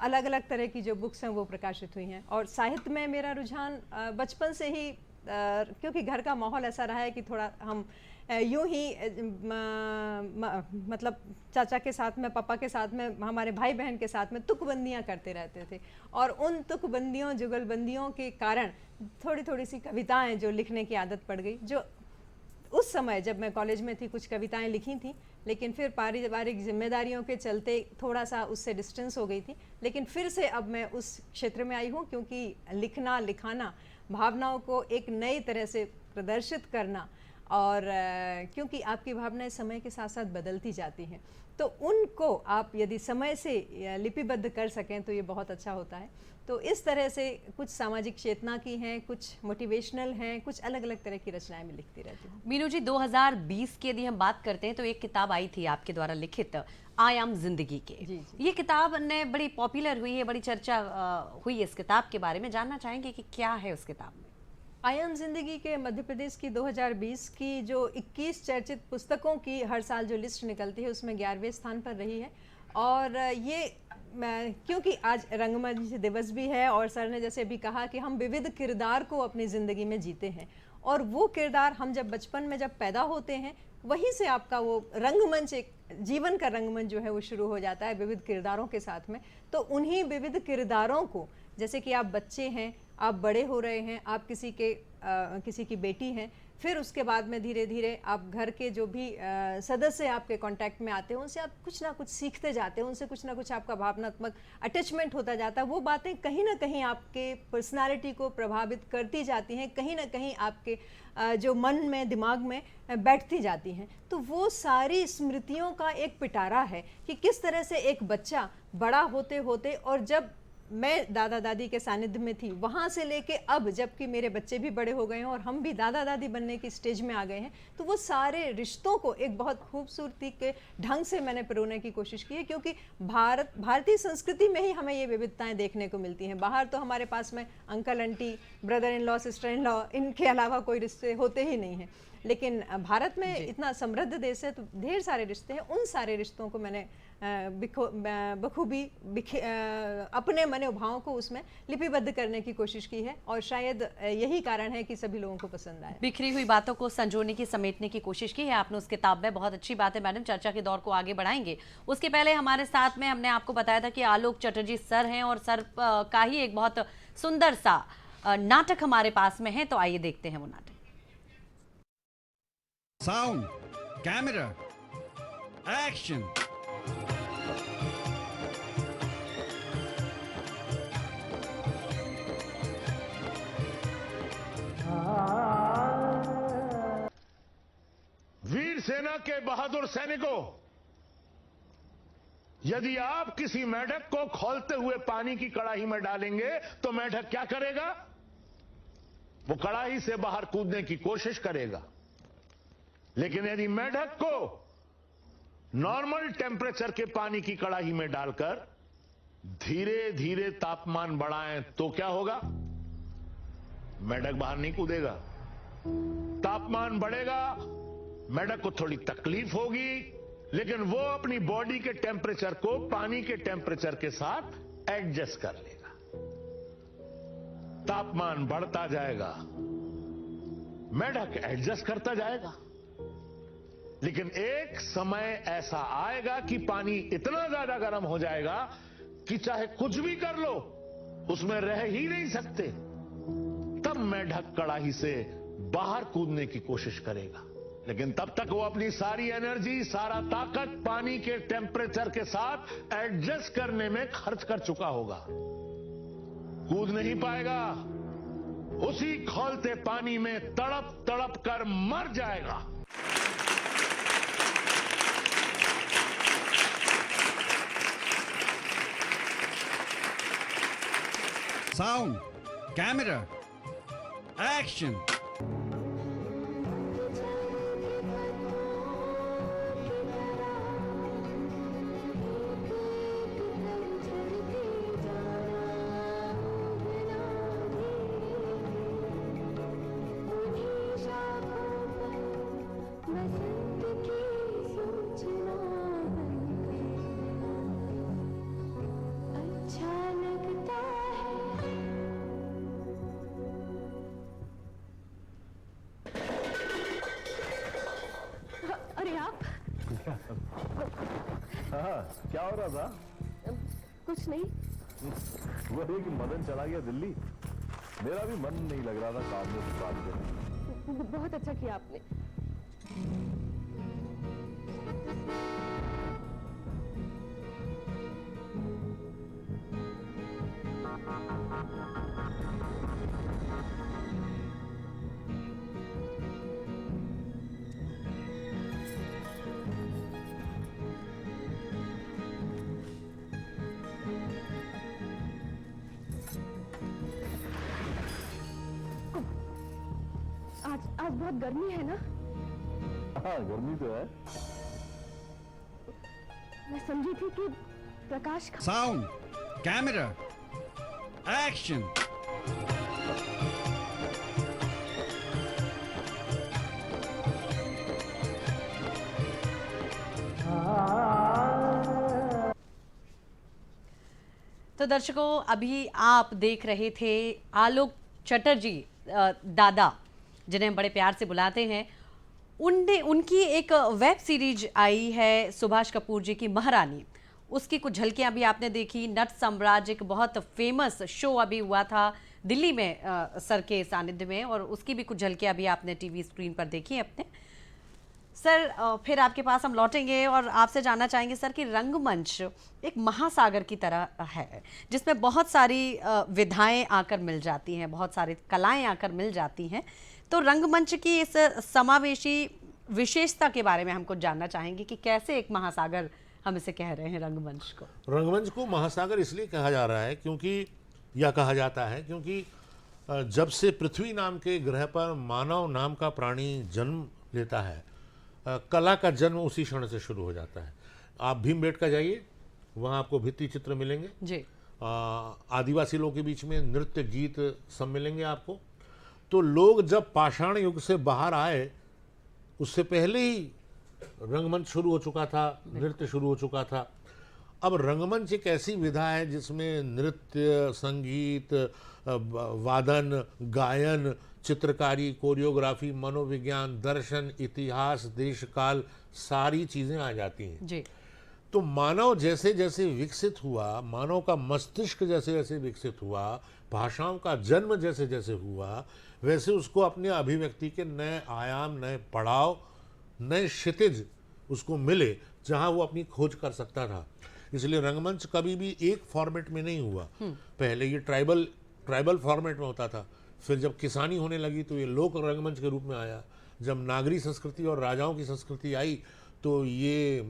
अलग अलग तरह की जो बुक्स हैं वो प्रकाशित हुई हैं। और साहित्य में मेरा रुझान बचपन से ही, क्योंकि घर का माहौल ऐसा रहा है कि थोड़ा हम यूं ही मतलब चाचा के साथ में, पापा के साथ में, हमारे भाई बहन के साथ में तुकबंदियां करते रहते थे। और उन तुकबंदियों, जुगलबंदियों के कारण थोड़ी थोड़ी सी कविताएं जो लिखने की आदत पड़ गई, जो उस समय जब मैं कॉलेज में थी कुछ कविताएं लिखी थी, लेकिन फिर पारिवारिक जिम्मेदारियों के चलते थोड़ा सा उससे डिस्टेंस हो गई थी। लेकिन फिर से अब मैं उस क्षेत्र में आई हूँ, क्योंकि लिखना, लिखाना, भावनाओं को एक नई तरह से प्रदर्शित करना, और क्योंकि आपकी भावनाएं समय के साथ साथ बदलती जाती हैं, तो उनको आप यदि समय से लिपिबद्ध कर सकें तो ये बहुत अच्छा होता है। तो इस तरह से कुछ सामाजिक चेतना की हैं, कुछ मोटिवेशनल हैं, कुछ अलग अलग तरह की रचनाएं मैं लिखती रहती हूँ। मीनू जी, 2020 की यदि हम बात करते हैं तो एक किताब आई थी आपके द्वारा लिखित, आयाम जिंदगी के। जी। ये किताब ने बड़ी पॉपुलर हुई है, बड़ी चर्चा हुई इस किताब के बारे में। जानना चाहेंगे कि क्या है उस किताब में? आयाम जिंदगी के मध्य प्रदेश की 2020 की जो 21 चर्चित पुस्तकों की हर साल जो लिस्ट निकलती है उसमें 11वें स्थान पर रही है। और ये क्योंकि आज रंगमंच दिवस भी है, और सर ने जैसे भी कहा कि हम विविध किरदार को अपनी ज़िंदगी में जीते हैं, और वो किरदार हम जब बचपन में जब पैदा होते हैं वहीं से आपका वो रंगमंच, एक जीवन का रंगमंच जो है वो शुरू हो जाता है विविध किरदारों के साथ में। तो उन्हीं विविध किरदारों को, जैसे कि आप बच्चे हैं, आप बड़े हो रहे हैं, आप किसी की बेटी हैं, फिर उसके बाद में धीरे धीरे आप घर के जो भी सदस्य आपके कांटेक्ट में आते हैं उनसे आप कुछ ना कुछ सीखते जाते हैं, उनसे कुछ ना कुछ आपका भावनात्मक अटैचमेंट होता जाता है। वो बातें कहीं ना कहीं आपके पर्सनालिटी को प्रभावित करती जाती हैं, कहीं ना कहीं आपके जो मन में, दिमाग में बैठती जाती हैं। तो वो सारी स्मृतियों का एक पिटारा है कि किस तरह से एक बच्चा बड़ा होते होते, और जब मैं दादा दादी के सानिध्य में थी वहाँ से लेके अब जबकि मेरे बच्चे भी बड़े हो गए हैं और हम भी दादा दादी बनने की स्टेज में आ गए हैं, तो वो सारे रिश्तों को एक बहुत खूबसूरती के ढंग से मैंने पिरोने की कोशिश की है। क्योंकि भारतीय संस्कृति में ही हमें ये विविधताएं देखने को मिलती हैं। बाहर तो हमारे पास में uncle aunty, brother in law, sister in law, इनके अलावा कोई रिश्ते होते ही नहीं हैं। लेकिन भारत में इतना समृद्ध देश है तो ढेर सारे रिश्ते हैं। उन सारे रिश्तों को मैंने बखूबी अपने मनोभावों को उसमें लिपिबद्ध करने की कोशिश की है, और शायद यही कारण है कि सभी लोगों को पसंद आया। बिखरी हुई बातों को संजोने की, समेटने की कोशिश की है आपने उस किताब में। बहुत अच्छी बात है मैडम, चर्चा के दौर को आगे बढ़ाएंगे। उसके पहले हमारे साथ में हमने आपको बताया था कि आलोक चटर्जी सर हैं, और सर का ही एक बहुत सुंदर सा नाटक हमारे पास में है, तो आइए देखते हैं वो नाटक। Sound, camera, action. वीर सेना के बहादुर सैनिकों, यदि आप किसी मेढक को खौलते हुए पानी की कड़ाही में डालेंगे तो मेढक क्या करेगा? वो कड़ाही से बाहर कूदने की कोशिश करेगा। लेकिन यदि मेढक को नॉर्मल टेम्परेचर के पानी की कड़ाही में डालकर धीरे धीरे तापमान बढ़ाएं तो क्या होगा? मेढक बाहर नहीं कूदेगा। तापमान बढ़ेगा, मेढक को थोड़ी तकलीफ होगी, लेकिन वो अपनी बॉडी के टेम्परेचर को पानी के टेम्परेचर के साथ एडजस्ट कर लेगा। तापमान बढ़ता जाएगा, मेढक एडजस्ट करता जाएगा। लेकिन एक समय ऐसा आएगा कि पानी इतना ज्यादा गर्म हो जाएगा कि चाहे कुछ भी कर लो उसमें रह ही नहीं सकते। तब मेढक कड़ाही से बाहर कूदने की कोशिश करेगा, लेकिन तब तक वो अपनी सारी एनर्जी, सारा ताकत पानी के टेम्परेचर के साथ एडजस्ट करने में खर्च कर चुका होगा। कूद नहीं पाएगा, उसी खौलते पानी में तड़प तड़प कर मर जाएगा। Sound, camera, action. अरे आप क्या हो रहा था? कुछ नहीं। वो कि मदन चला गया दिल्ली। मेरा भी मन नहीं लग रहा था काम में उस बात पे। बहुत अच्छा किया आपने। आज बहुत गर्मी है ना? हाँ, गर्मी तो है। मैं समझी थी कि प्रकाश का Sound, camera, action. तो दर्शकों, अभी आप देख रहे थे आलोक चटर्जी दादा, जिन्हें हम बड़े प्यार से बुलाते हैं। उनकी एक वेब सीरीज आई है सुभाष कपूर जी की महारानी। उसकी कुछ झलकियां भी आपने देखी। नट साम्राज्य एक बहुत फेमस शो अभी हुआ था दिल्ली में सर के सानिध्य में, और उसकी भी कुछ झलकियां भी आपने टीवी स्क्रीन पर देखी अपने। सर, फिर आपके पास हम लौटेंगे और आपसे जानना चाहेंगे सर कि रंगमंच एक महासागर की तरह है, जिसमें बहुत सारी विधाएं आकर मिल जाती हैं, बहुत सारी कलाएं आकर मिल जाती हैं। तो रंगमंच की इस समावेशी विशेषता के बारे में हम कुछ जानना चाहेंगे कि कैसे एक महासागर हम इसे कह रहे हैं रंगमंच को। रंगमंच को महासागर इसलिए कहा जा रहा है क्योंकि, या कहा जाता है क्योंकि जब से पृथ्वी नाम के ग्रह पर मानव नाम का प्राणी जन्म लेता है, कला का जन्म उसी क्षण से शुरू हो जाता है। आप भीमबेटका जाइए, वहाँ आपको भित्ति चित्र मिलेंगे जी। आदिवासी लोगों के बीच में नृत्य गीत सब मिलेंगे आपको। तो लोग जब पाषाण युग से बाहर आए, उससे पहले ही रंगमंच शुरू हो चुका था, नृत्य शुरू हो चुका था। अब रंगमंच एक ऐसी विधा है जिसमें नृत्य, संगीत, वादन, गायन, चित्रकारी, कोरियोग्राफी, मनोविज्ञान, दर्शन, इतिहास, देश काल, सारी चीज़ें आ जाती हैं जी। तो मानव जैसे जैसे विकसित हुआ, मानव का मस्तिष्क जैसे जैसे विकसित हुआ, भाषाओं का जन्म जैसे जैसे हुआ, वैसे उसको अपने अभिव्यक्ति के नए आयाम, नए पड़ाव, नए क्षितिज उसको मिले जहां वो अपनी खोज कर सकता था। इसलिए रंगमंच कभी भी एक फॉर्मेट में नहीं हुआ। पहले ये ट्राइबल फॉर्मेट में होता था, फिर जब किसानी होने लगी तो ये लोक रंगमंच के रूप में आया। जब नागरी संस्कृति और राजाओं की संस्कृति आई तो ये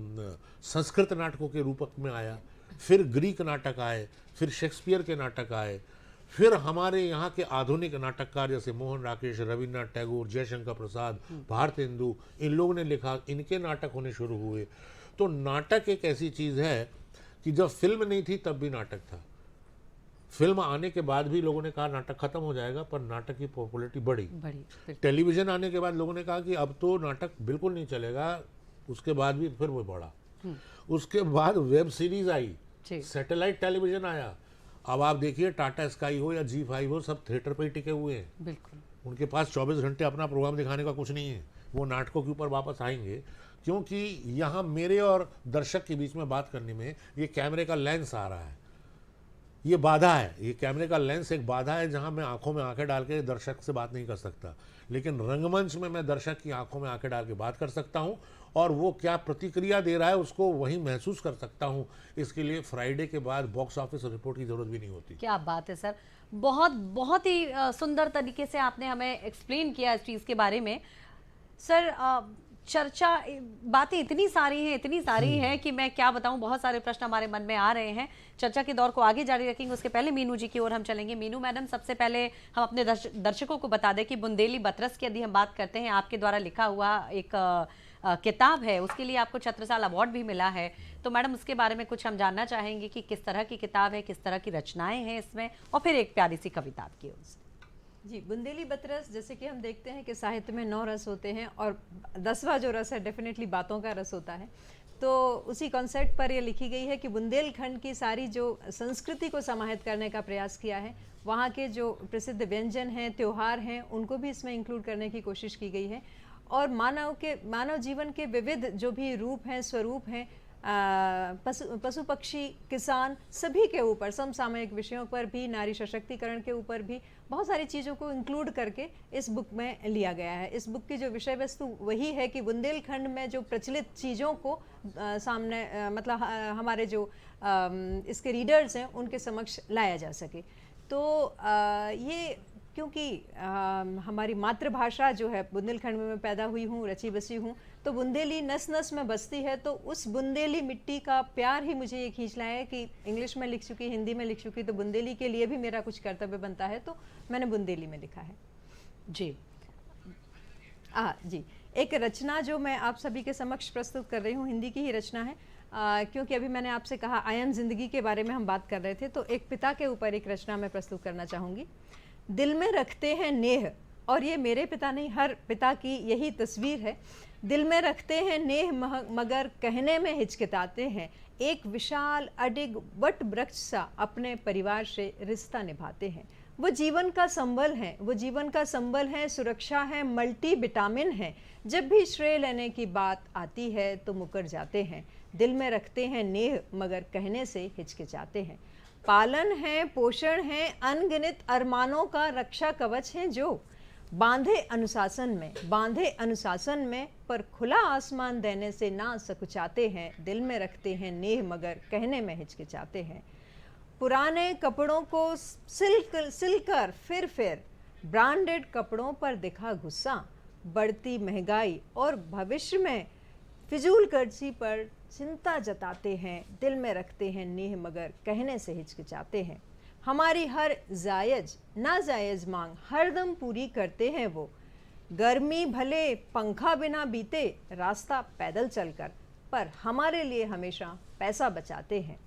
संस्कृत नाटकों के रूप में आया। फिर ग्रीक नाटक आए, फिर शेक्सपियर के नाटक आए, फिर हमारे यहाँ के आधुनिक नाटककार जैसे मोहन राकेश, रविन्द्रनाथ टैगोर, जयशंकर प्रसाद, भारतेंदु, इन लोगों ने लिखा, इनके नाटक होने शुरू हुए। तो नाटक एक ऐसी चीज़ है कि जब फिल्म नहीं थी तब भी नाटक था। फिल्म आने के बाद भी लोगों ने कहा नाटक खत्म हो जाएगा, पर नाटक की पॉपुलैरिटी बढ़ी। टेलीविज़न आने के बाद लोगों ने कहा कि अब तो नाटक बिल्कुल नहीं चलेगा, उसके बाद भी फिर वो बढ़ा। उसके बाद वेब सीरीज आई, सैटेलाइट टेलीविज़न आया। अब आप देखिए टाटा स्काई हो या जी5 हो, सब थिएटर पे ही टिके हुए हैं। बिल्कुल, उनके पास 24 घंटे अपना प्रोग्राम दिखाने का कुछ नहीं है। वो नाटकों के ऊपर वापस आएंगे, क्योंकि यहाँ मेरे और दर्शक के बीच में बात करने में ये कैमरे का लेंस आ रहा है। ये बाधा है, ये कैमरे का लेंस एक बाधा है जहां मैं आंखों में आंखें डाल के दर्शक से बात नहीं कर सकता, लेकिन रंगमंच में मैं दर्शक की आंखों में आंखें डाल के बात कर सकता हूं और वो क्या प्रतिक्रिया दे रहा है उसको वहीं महसूस कर सकता हूं। इसके लिए फ्राइडे के बाद बॉक्स ऑफिस रिपोर्ट की जरूरत भी नहीं होती। क्या बात है सर, बहुत बहुत ही सुंदर तरीके से आपने हमें एक्सप्लेन किया इस चीज़ के बारे में। सर चर्चा बातें इतनी सारी हैं कि मैं क्या बताऊं, बहुत सारे प्रश्न हमारे मन में आ रहे हैं। चर्चा के दौर को आगे जारी रखेंगे, उसके पहले मीनू जी की ओर हम चलेंगे। मीनू मैडम, सबसे पहले हम अपने दर्शकों को बता दें कि बुंदेली बतरस की यदि हम बात करते हैं, आपके द्वारा लिखा हुआ एक किताब है, उसके लिए आपको छत्रसाल अवार्ड भी मिला है। तो मैडम उसके बारे में कुछ हम जानना चाहेंगे कि किस तरह की किताब है, किस तरह की रचनाएं हैं इसमें, और फिर एक प्यारी सी कविता आपकी ओर से। जी, बुंदेली बतरस, जैसे कि हम देखते हैं कि साहित्य में 9 रस होते हैं और 10वां जो रस है डेफिनेटली बातों का रस होता है। तो उसी कॉन्सेप्ट पर ये लिखी गई है कि बुंदेलखंड की सारी जो संस्कृति को समाहित करने का प्रयास किया है, वहाँ के जो प्रसिद्ध व्यंजन हैं, त्योहार हैं, उनको भी इसमें इंक्लूड करने की कोशिश की गई है। और मानव जीवन के विविध जो भी रूप हैं, स्वरूप हैं, पशु पक्षी, किसान, सभी के ऊपर, समसामयिक विषयों पर भी, नारी सशक्तिकरण के ऊपर भी बहुत सारी चीज़ों को इंक्लूड करके इस बुक में लिया गया है। इस बुक की जो विषय वस्तु वही है कि बुंदेलखंड में जो प्रचलित चीज़ों को सामने मतलब हमारे जो इसके रीडर्स हैं उनके समक्ष लाया जा सके। तो ये क्योंकि हमारी मातृभाषा जो है, बुंदेलखंड में मैं पैदा हुई हूँ, रची बसी हूँ, तो बुंदेली नस नस में बसती है। तो उस बुंदेली मिट्टी का प्यार ही मुझे ये खींच लाया है कि इंग्लिश में लिख चुकी, हिंदी में लिख चुकी, तो बुंदेली के लिए भी मेरा कुछ कर्तव्य बनता है, तो मैंने बुंदेली में लिखा है। जी जी, एक रचना जो मैं आप सभी के समक्ष प्रस्तुत कर रही हूँ, हिंदी की ही रचना है। क्योंकि अभी मैंने आपसे कहा आयन जिंदगी के बारे में हम बात कर रहे थे, तो एक पिता के ऊपर एक रचना मैं प्रस्तुत करना चाहूँगी। दिल में रखते हैं नेह, और ये मेरे पिता नहीं, हर पिता की यही तस्वीर है। दिल में रखते हैं नेह मगर कहने में हिचकिताते हैं, एक विशाल अडिग वट वृक्ष सा अपने परिवार से रिश्ता निभाते हैं। वो जीवन का संबल है, वो जीवन का संबल है, सुरक्षा है, मल्टी विटामिन है। जब भी श्रेय लेने की बात आती है तो मुकर जाते हैं। दिल में रखते हैं नेह मगर कहने से हिचकिचाते हैं। पालन है, पोषण है, अनगिनत अरमानों का रक्षा कवच है जो बांधे अनुशासन में पर खुला आसमान देने से ना सकुचाते हैं। दिल में रखते हैं नेह मगर कहने में हिचकिचाते हैं। पुराने कपड़ों को सिलकर फिर ब्रांडेड कपड़ों पर दिखा गुस्सा। बढ़ती महंगाई और भविष्य में फिजूल खर्ची पर चिंता जताते हैं। दिल में रखते हैं नेह मगर कहने से हिचकिचाते हैं। हमारी हर जायज नाजायज मांग हरदम पूरी करते हैं वो। गर्मी भले पंखा बिना बीते, रास्ता पैदल चलकर, पर हमारे लिए हमेशा पैसा बचाते हैं।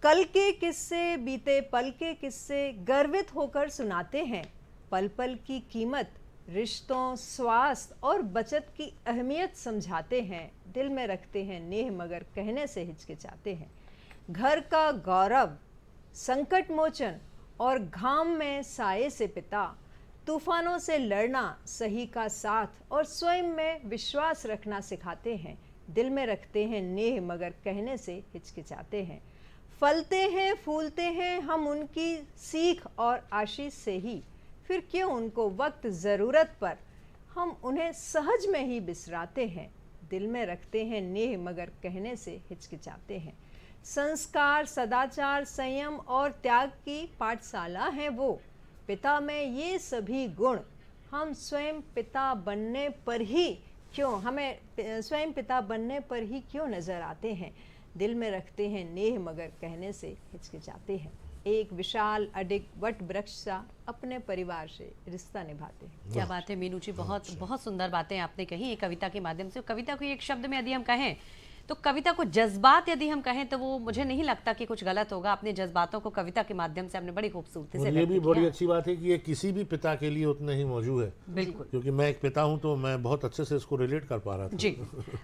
कल के किस्से बीते पल के किस्से गर्वित होकर सुनाते हैं। पल पल की कीमत, रिश्तों, स्वास्थ्य और बचत की अहमियत समझाते हैं। दिल में रखते हैं नेह मगर कहने से हिचकिचाते हैं। घर का गौरव, संकट मोचन और घाम में साये से पिता, तूफानों से लड़ना, सही का साथ और स्वयं में विश्वास रखना सिखाते हैं। दिल में रखते हैं नेह मगर कहने से हिचकिचाते हैं। फलते हैं फूलते हैं हम उनकी सीख और आशीष से ही, फिर क्यों उनको वक्त ज़रूरत पर हम उन्हें सहज में ही बिसराते हैं। दिल में रखते हैं नेह मगर कहने से हिचकिचाते हैं। संस्कार, सदाचार, संयम और त्याग की पाठशाला है वो। पिता में ये सभी गुण हम स्वयं पिता बनने पर ही क्यों नजर आते हैं। दिल में रखते हैं नेह मगर कहने से हिचकिचाते हैं। एक विशाल अडिग वट वृक्ष सा अपने परिवार से रिश्ता निभाते हैं। क्या बात है मीनू जी, बहुत सुंदर बातें आपने कही ये कविता के माध्यम से। कविता को एक शब्द में यदि हम कहें तो कविता को जज्बात यदि हम कहें तो वो मुझे नहीं लगता कि कुछ गलत होगा। अपने जज्बातों को कविता के माध्यम से हमने बड़ी खूबसूरती से ये भी बड़ी अच्छी बात है कि ये किसी भी पिता के लिए उतना ही मौजूद है। बिल्कुल, क्योंकि मैं एक पिता हूं तो मैं बहुत अच्छे से इसको रिलेट कर पा रहा था। जी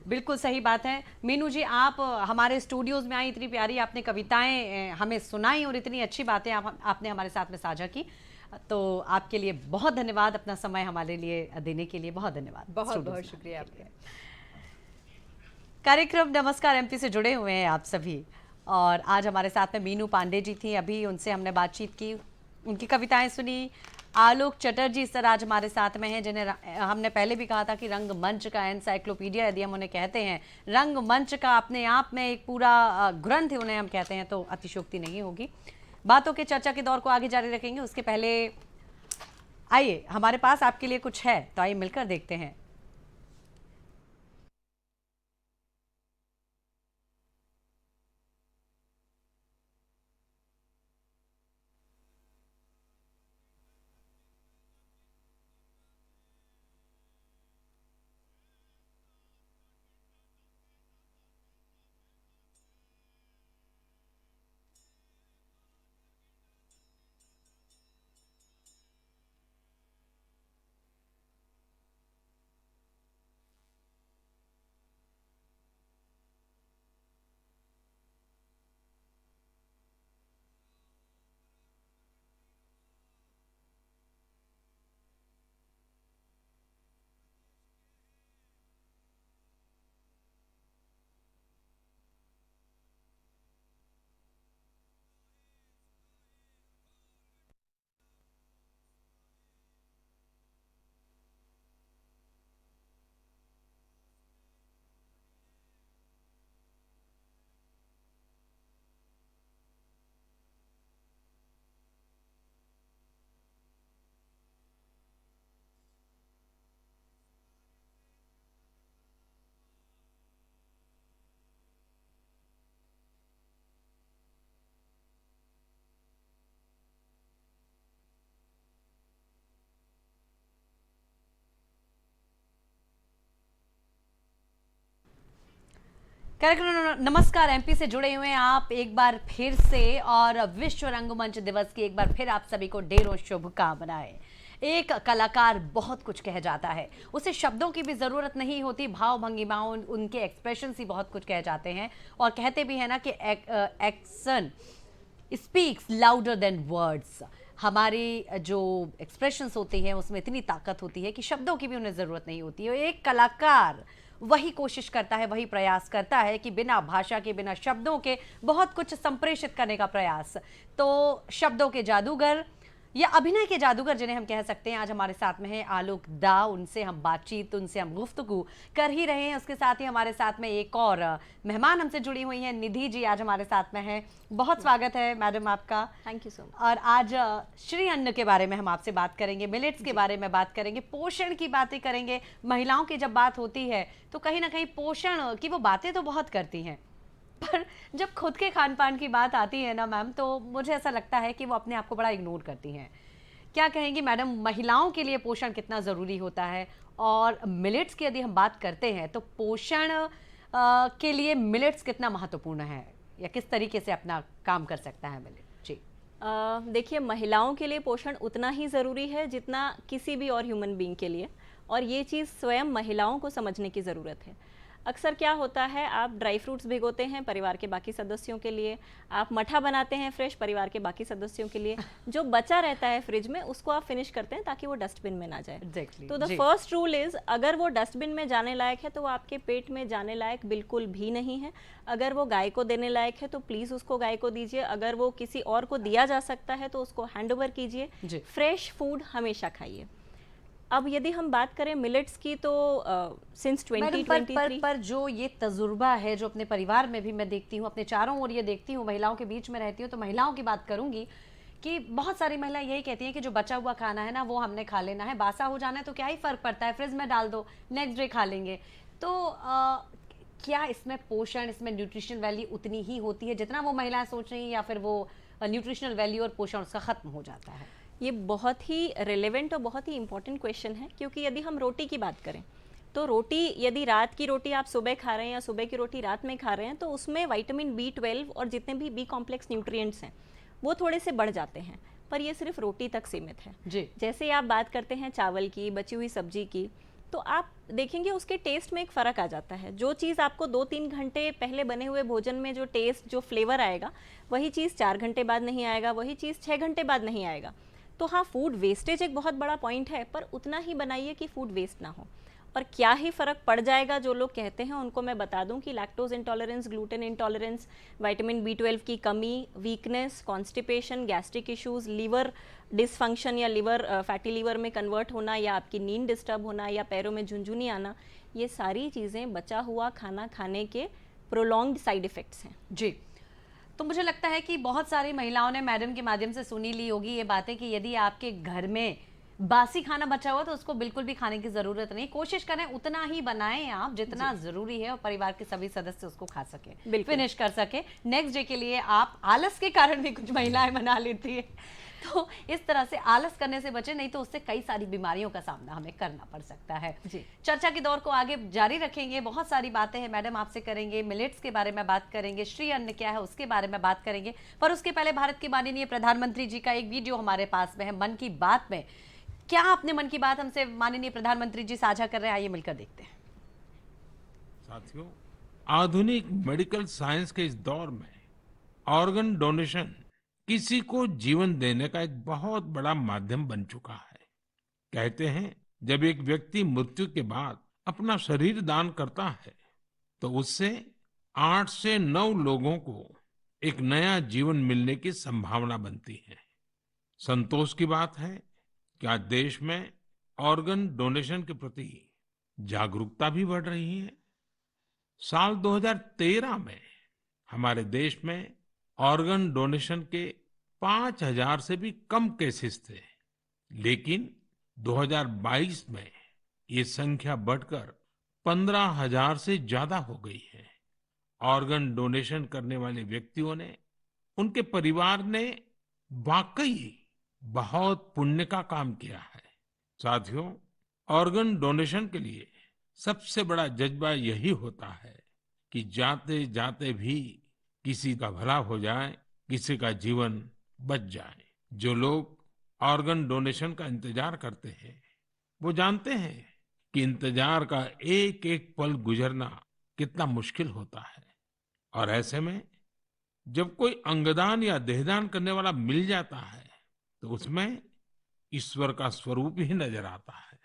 बिल्कुल सही बात है। मीनू जी, आप हमारे स्टूडियोज में आई, इतनी प्यारी आपने कविताएं हमें सुनाई और इतनी अच्छी बातें आपने हमारे साथ में साझा की, तो आपके लिए बहुत धन्यवाद। अपना समय हमारे लिए देने के लिए बहुत धन्यवाद। बहुत बहुत शुक्रिया आपका। कार्यक्रम नमस्कार एमपी से जुड़े हुए हैं आप सभी, और आज हमारे साथ में मीनू पांडे जी थी, अभी उनसे हमने बातचीत की, उनकी कविताएं सुनी। आलोक चटर्जी सर आज हमारे साथ में हैं, जिन्हें हमने पहले भी कहा था कि रंगमंच का एनसाइक्लोपीडिया यदि हम उन्हें कहते हैं, रंगमंच का अपने आप में एक पूरा ग्रंथ उन्हें हम कहते हैं तो अतिशयोक्ति नहीं होगी। बातों के चर्चा के दौर को आगे जारी रखेंगे, उसके पहले आइए हमारे पास आपके लिए कुछ है, तो आइए मिलकर देखते हैं। कार्यक्रम नमस्कार एमपी से जुड़े हुए हैं आप एक बार फिर से, और विश्व रंगमंच दिवस की एक बार फिर आप सभी को ढेरों शुभकामनाएं। एक कलाकार बहुत कुछ कह जाता है, उसे शब्दों की भी ज़रूरत नहीं होती, भाव भंगिमाओं उनके एक्सप्रेशन ही बहुत कुछ कह जाते हैं। और कहते भी हैं ना कि action speaks louder than words. हमारी जो एक्सप्रेशंस होती हैं उसमें इतनी ताकत होती है कि शब्दों की भी उन्हें ज़रूरत नहीं होती है। एक कलाकार वही कोशिश करता है, वही प्रयास करता है कि बिना भाषा के, बिना शब्दों के बहुत कुछ संप्रेषित करने का प्रयास। तो शब्दों के जादूगर या अभिनय के जादूगर जिन्हें हम कह सकते हैं, आज हमारे साथ में है आलोक दा। उनसे हम बातचीत, उनसे हम गुफ्तगू कर ही रहे हैं। उसके साथ ही हमारे साथ में एक और मेहमान हमसे जुड़ी हुई हैं, निधि जी आज हमारे साथ में हैं। बहुत स्वागत है मैडम आपका। Thank you so much. और आज श्री अन्न के बारे में हम आपसे बात करेंगे, मिलेट्स के बारे में बात करेंगे, पोषण की बातें करेंगे। महिलाओं की जब बात होती है तो कहीं ना कहीं पोषण की वो बातें तो बहुत करती हैं, पर जब खुद के खान पान की बात आती है ना मैम, तो मुझे ऐसा लगता है कि वो अपने आप को बड़ा इग्नोर करती हैं। क्या कहेंगी मैडम, महिलाओं के लिए पोषण कितना ज़रूरी होता है? और मिलेट्स की यदि हम बात करते हैं तो पोषण के लिए मिलेट्स कितना महत्वपूर्ण है, या किस तरीके से अपना काम कर सकता है मिलेट? जी देखिए, महिलाओं के लिए पोषण उतना ही ज़रूरी है जितना किसी भी और ह्यूमन बीइंग के लिए, और ये चीज़ स्वयं महिलाओं को समझने की ज़रूरत है। अक्सर क्या होता है, आप ड्राई फ्रूट्स भिगोते हैं परिवार के बाकी सदस्यों के लिए, आप मठा बनाते हैं फ्रेश परिवार के बाकी सदस्यों के लिए, जो बचा रहता है फ्रिज में उसको आप फिनिश करते हैं ताकि वो डस्टबिन में ना जाए। Exactly, तो द फर्स्ट रूल इज़, अगर वो डस्टबिन में जाने लायक है तो वो आपके पेट में जाने लायक बिल्कुल भी नहीं है। अगर वो गाय को देने लायक है तो प्लीज़ उसको गाय को दीजिए। अगर वो किसी और को दिया जा सकता है तो उसको हैंड ओवर कीजिए। फ्रेश फूड हमेशा खाइए। अब यदि हम बात करें मिलेट्स की, तो सिंस 2023 पर जो ये तजुर्बा है, जो अपने परिवार में भी मैं देखती हूँ, अपने चारों ओर ये देखती हूँ, महिलाओं के बीच में रहती हूँ, तो महिलाओं की बात करूंगी कि बहुत सारी महिलाएं यही कहती हैं कि जो बचा हुआ खाना है ना वो हमने खा लेना है, बासा हो जाना है तो क्या ही फर्क पड़ता है, फ्रिज में डाल दो, नेक्स्ट डे खा लेंगे। तो क्या इसमें पोषण, इसमें न्यूट्रिशनल वैल्यू उतनी ही होती है जितना वो महिलाएं सोच रही हैं, या फिर वो न्यूट्रिशनल वैल्यू और पोषण उसका खत्म हो जाता है? ये बहुत ही रिलेवेंट और बहुत ही इंपॉर्टेंट क्वेश्चन है, क्योंकि यदि हम रोटी की बात करें तो रोटी, यदि रात की रोटी आप सुबह खा रहे हैं या सुबह की रोटी रात में खा रहे हैं, तो उसमें विटामिन B12 और जितने भी बी कॉम्प्लेक्स न्यूट्रिएंट्स हैं वो थोड़े से बढ़ जाते हैं, पर ये सिर्फ रोटी तक सीमित है जी। जैसे आप बात करते हैं चावल की, बची हुई सब्जी की, तो आप देखेंगे उसके टेस्ट में एक फ़र्क आ जाता है। जो चीज़ आपको 2-3 घंटे पहले बने हुए भोजन में जो टेस्ट, जो फ्लेवर आएगा, वही चीज़ 4 घंटे बाद नहीं आएगा, वही चीज़ 6 घंटे बाद नहीं आएगा। तो हाँ, फूड वेस्टेज एक बहुत बड़ा पॉइंट है, पर उतना ही बनाइए कि फूड वेस्ट ना हो। और क्या ही फ़र्क पड़ जाएगा जो लोग कहते हैं उनको मैं बता दूं कि lactose intolerance, gluten intolerance, vitamin B12 की कमी, weakness, constipation, gastric issues, liver dysfunction या लीवर फैटी लीवर में कन्वर्ट होना, या आपकी नींद डिस्टर्ब होना, या पैरों में झुंझुनी आना, ये सारी चीज़ें बचा हुआ खाना खाने के प्रोलॉन्ग्ड साइड इफ़ेक्ट्स हैं। जी, तो मुझे लगता है कि बहुत सारी महिलाओं ने मैडम के माध्यम से सुनी ली होगी ये बातें कि यदि आपके घर में बासी खाना बचा हुआ तो उसको बिल्कुल भी खाने की जरूरत नहीं, कोशिश करें उतना ही बनाएं आप जितना जरूरी है और परिवार के सभी सदस्य उसको खा सके, फिनिश कर सके। नेक्स्ट डे के लिए आप आलस के कारण भी कुछ महिलाएं बना लेती है, तो इस तरह से आलस करने से बचे, नहीं तो उससे कई सारी बीमारियों का सामना हमें करना पड़ सकता है। जी, चर्चा के दौर को आगे जारी रखेंगे, बहुत सारी बातें हैं मैडम आपसे करेंगे, मिलेट्स के बारे में बात करेंगे, श्री अन्न क्या है उसके बारे में बात करेंगे, पर उसके पहले भारत के माननीय प्रधानमंत्री जी का एक वीडियो हमारे पास में है मन की बात में। क्या अपने मन की बात हमसे माननीय प्रधानमंत्री जी साझा कर रहे हैं, आइए मिलकर देखते हैं। साथियों, आधुनिक मेडिकल साइंस के इस दौर में ऑर्गन डोनेशन किसी को जीवन देने का एक बहुत बड़ा माध्यम बन चुका है। कहते हैं जब एक व्यक्ति मृत्यु के बाद अपना शरीर दान करता है तो उससे 8 से 9 लोगों को एक नया जीवन मिलने की संभावना बनती है। संतोष की बात है कि आज देश में ऑर्गन डोनेशन के प्रति जागरूकता भी बढ़ रही है। साल 2013 में हमारे देश में ऑर्गन डोनेशन के 5000 से भी कम केसेस थे, लेकिन 2022 में ये संख्या बढ़कर 15,000 से ज्यादा हो गई है। ऑर्गन डोनेशन करने वाले व्यक्तियों ने, उनके परिवार ने वाकई बहुत पुण्य का काम किया है। साथियों, ऑर्गन डोनेशन के लिए सबसे बड़ा जज्बा यही होता है कि जाते जाते भी किसी का भला हो जाए, किसी का जीवन बच जाए। जो लोग ऑर्गन डोनेशन का इंतजार करते हैं वो जानते हैं कि इंतजार का एक एक पल गुजरना कितना मुश्किल होता है, और ऐसे में जब कोई अंगदान या देहदान करने वाला मिल जाता है तो उसमें ईश्वर का स्वरूप ही नजर आता है।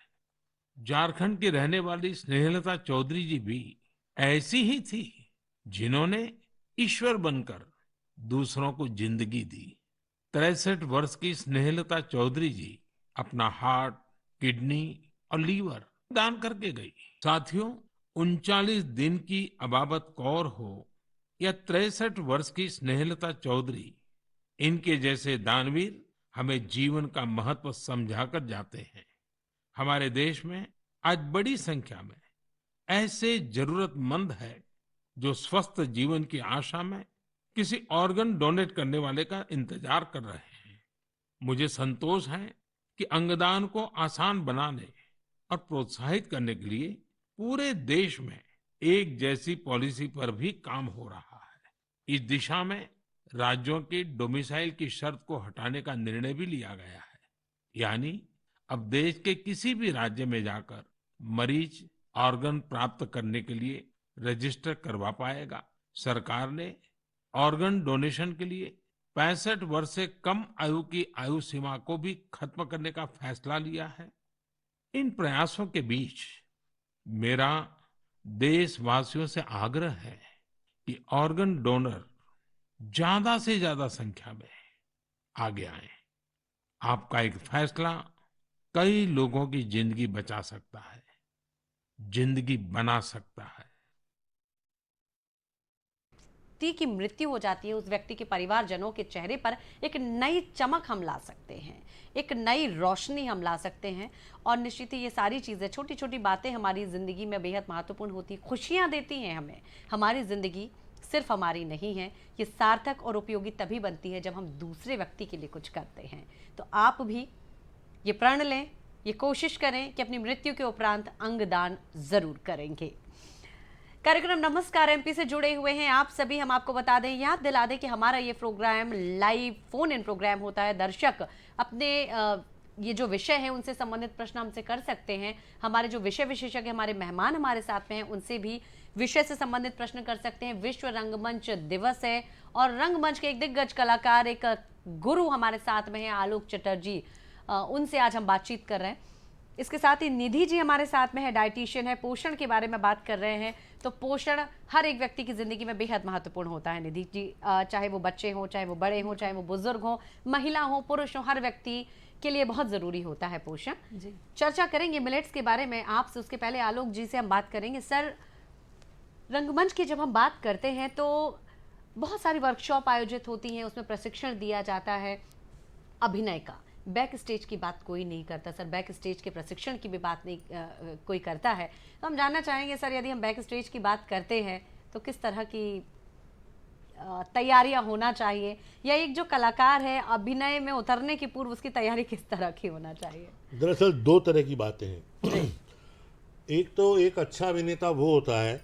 झारखंड की रहने वाली स्नेहलता चौधरी जी भी ऐसी ही थी, जिन्होंने ईश्वर बनकर दूसरों को जिंदगी दी। 63 वर्ष की स्नेहलता चौधरी जी अपना हार्ट, किडनी और लीवर दान करके गई। साथियों, 39 दिन की अबाबत कौर हो या 63 वर्ष की स्नेहलता चौधरी, इनके जैसे दानवीर हमें जीवन का महत्व समझाकर जाते हैं। हमारे देश में आज बड़ी संख्या में ऐसे जरूरतमंद है जो स्वस्थ जीवन की आशा में किसी ऑर्गन डोनेट करने वाले का इंतजार कर रहे हैं। मुझे संतोष है कि अंगदान को आसान बनाने और प्रोत्साहित करने के लिए पूरे देश में एक जैसी पॉलिसी पर भी काम हो रहा है। इस दिशा में राज्यों की डोमिसाइल की शर्त को हटाने का निर्णय भी लिया गया है, यानी अब देश के किसी भी राज्य में जाकर मरीज ऑर्गन प्राप्त करने के लिए रजिस्टर करवा पाएगा। सरकार ने ऑर्गन डोनेशन के लिए 65 वर्ष से कम आयु की आयु सीमा को भी खत्म करने का फैसला लिया है। इन प्रयासों के बीच मेरा देशवासियों से आग्रह है कि ऑर्गन डोनर ज्यादा से ज्यादा संख्या में आगे आए। आपका एक फैसला कई लोगों की जिंदगी बचा सकता है, जिंदगी बना सकता है। की मृत्यु हो जाती है, उस व्यक्ति के परिवारजनों के चेहरे पर एक नई चमक हम ला सकते हैं, एक नई रोशनी हम ला सकते हैं। और निश्चित ही ये सारी चीज़ें, छोटी छोटी बातें हमारी ज़िंदगी में बेहद महत्वपूर्ण होती, खुशियाँ देती हैं हमें। हमारी ज़िंदगी सिर्फ हमारी नहीं है, ये सार्थक और उपयोगी तभी बनती है जब हम दूसरे व्यक्ति के लिए कुछ करते हैं। तो आप भी ये प्रण लें, ये कोशिश करें कि अपनी मृत्यु के उपरांत अंगदान ज़रूर करेंगे। कार्यक्रम नमस्कार एमपी से जुड़े हुए हैं आप सभी। हम आपको बता दें, याद दिला दें कि हमारा ये programme live phone in programme होता है। दर्शक अपने ये जो विषय है उनसे संबंधित प्रश्न हमसे कर सकते हैं। हमारे जो विषय विशेषज्ञ हमारे मेहमान हमारे साथ में हैं, उनसे भी विषय से संबंधित प्रश्न कर सकते हैं। विश्व रंगमंच दिवस है और रंगमंच के एक दिग्गज कलाकार, एक गुरु हमारे साथ में हैं, आलोक चटर्जी, उनसे आज हम बातचीत कर रहे हैं। इसके साथ ही निधि जी हमारे साथ में है, डाइटिशियन है। पोषण के बारे में बात कर रहे हैं तो पोषण हर एक व्यक्ति की जिंदगी में बेहद महत्वपूर्ण होता है निधि जी, चाहे वो बच्चे हों, चाहे वो बड़े हों, चाहे वो बुजुर्ग हों, महिला हो, पुरुष हो, हर व्यक्ति के लिए बहुत जरूरी होता है पोषण। जी। चर्चा करेंगे मिलेट्स के बारे में आपसे, उसके पहले आलोक जी से हम बात करेंगे। सर, रंगमंच की जब हम बात करते हैं तो बहुत सारी वर्कशॉप आयोजित होती हैं, उसमें प्रशिक्षण दिया जाता है अभिनय का। बैक स्टेज की बात कोई नहीं करता सर, बैक स्टेज के प्रशिक्षण की भी बात नहीं कोई करता है। तो हम जानना चाहेंगे सर, यदि हम बैक स्टेज की बात करते हैं तो किस तरह की तैयारियां होना चाहिए, या एक जो कलाकार है अभिनय में उतरने की पूर्व उसकी तैयारी किस तरह की होना चाहिए? दरअसल दो तरह की बातें हैं। एक तो एक अच्छा अभिनेता वो होता है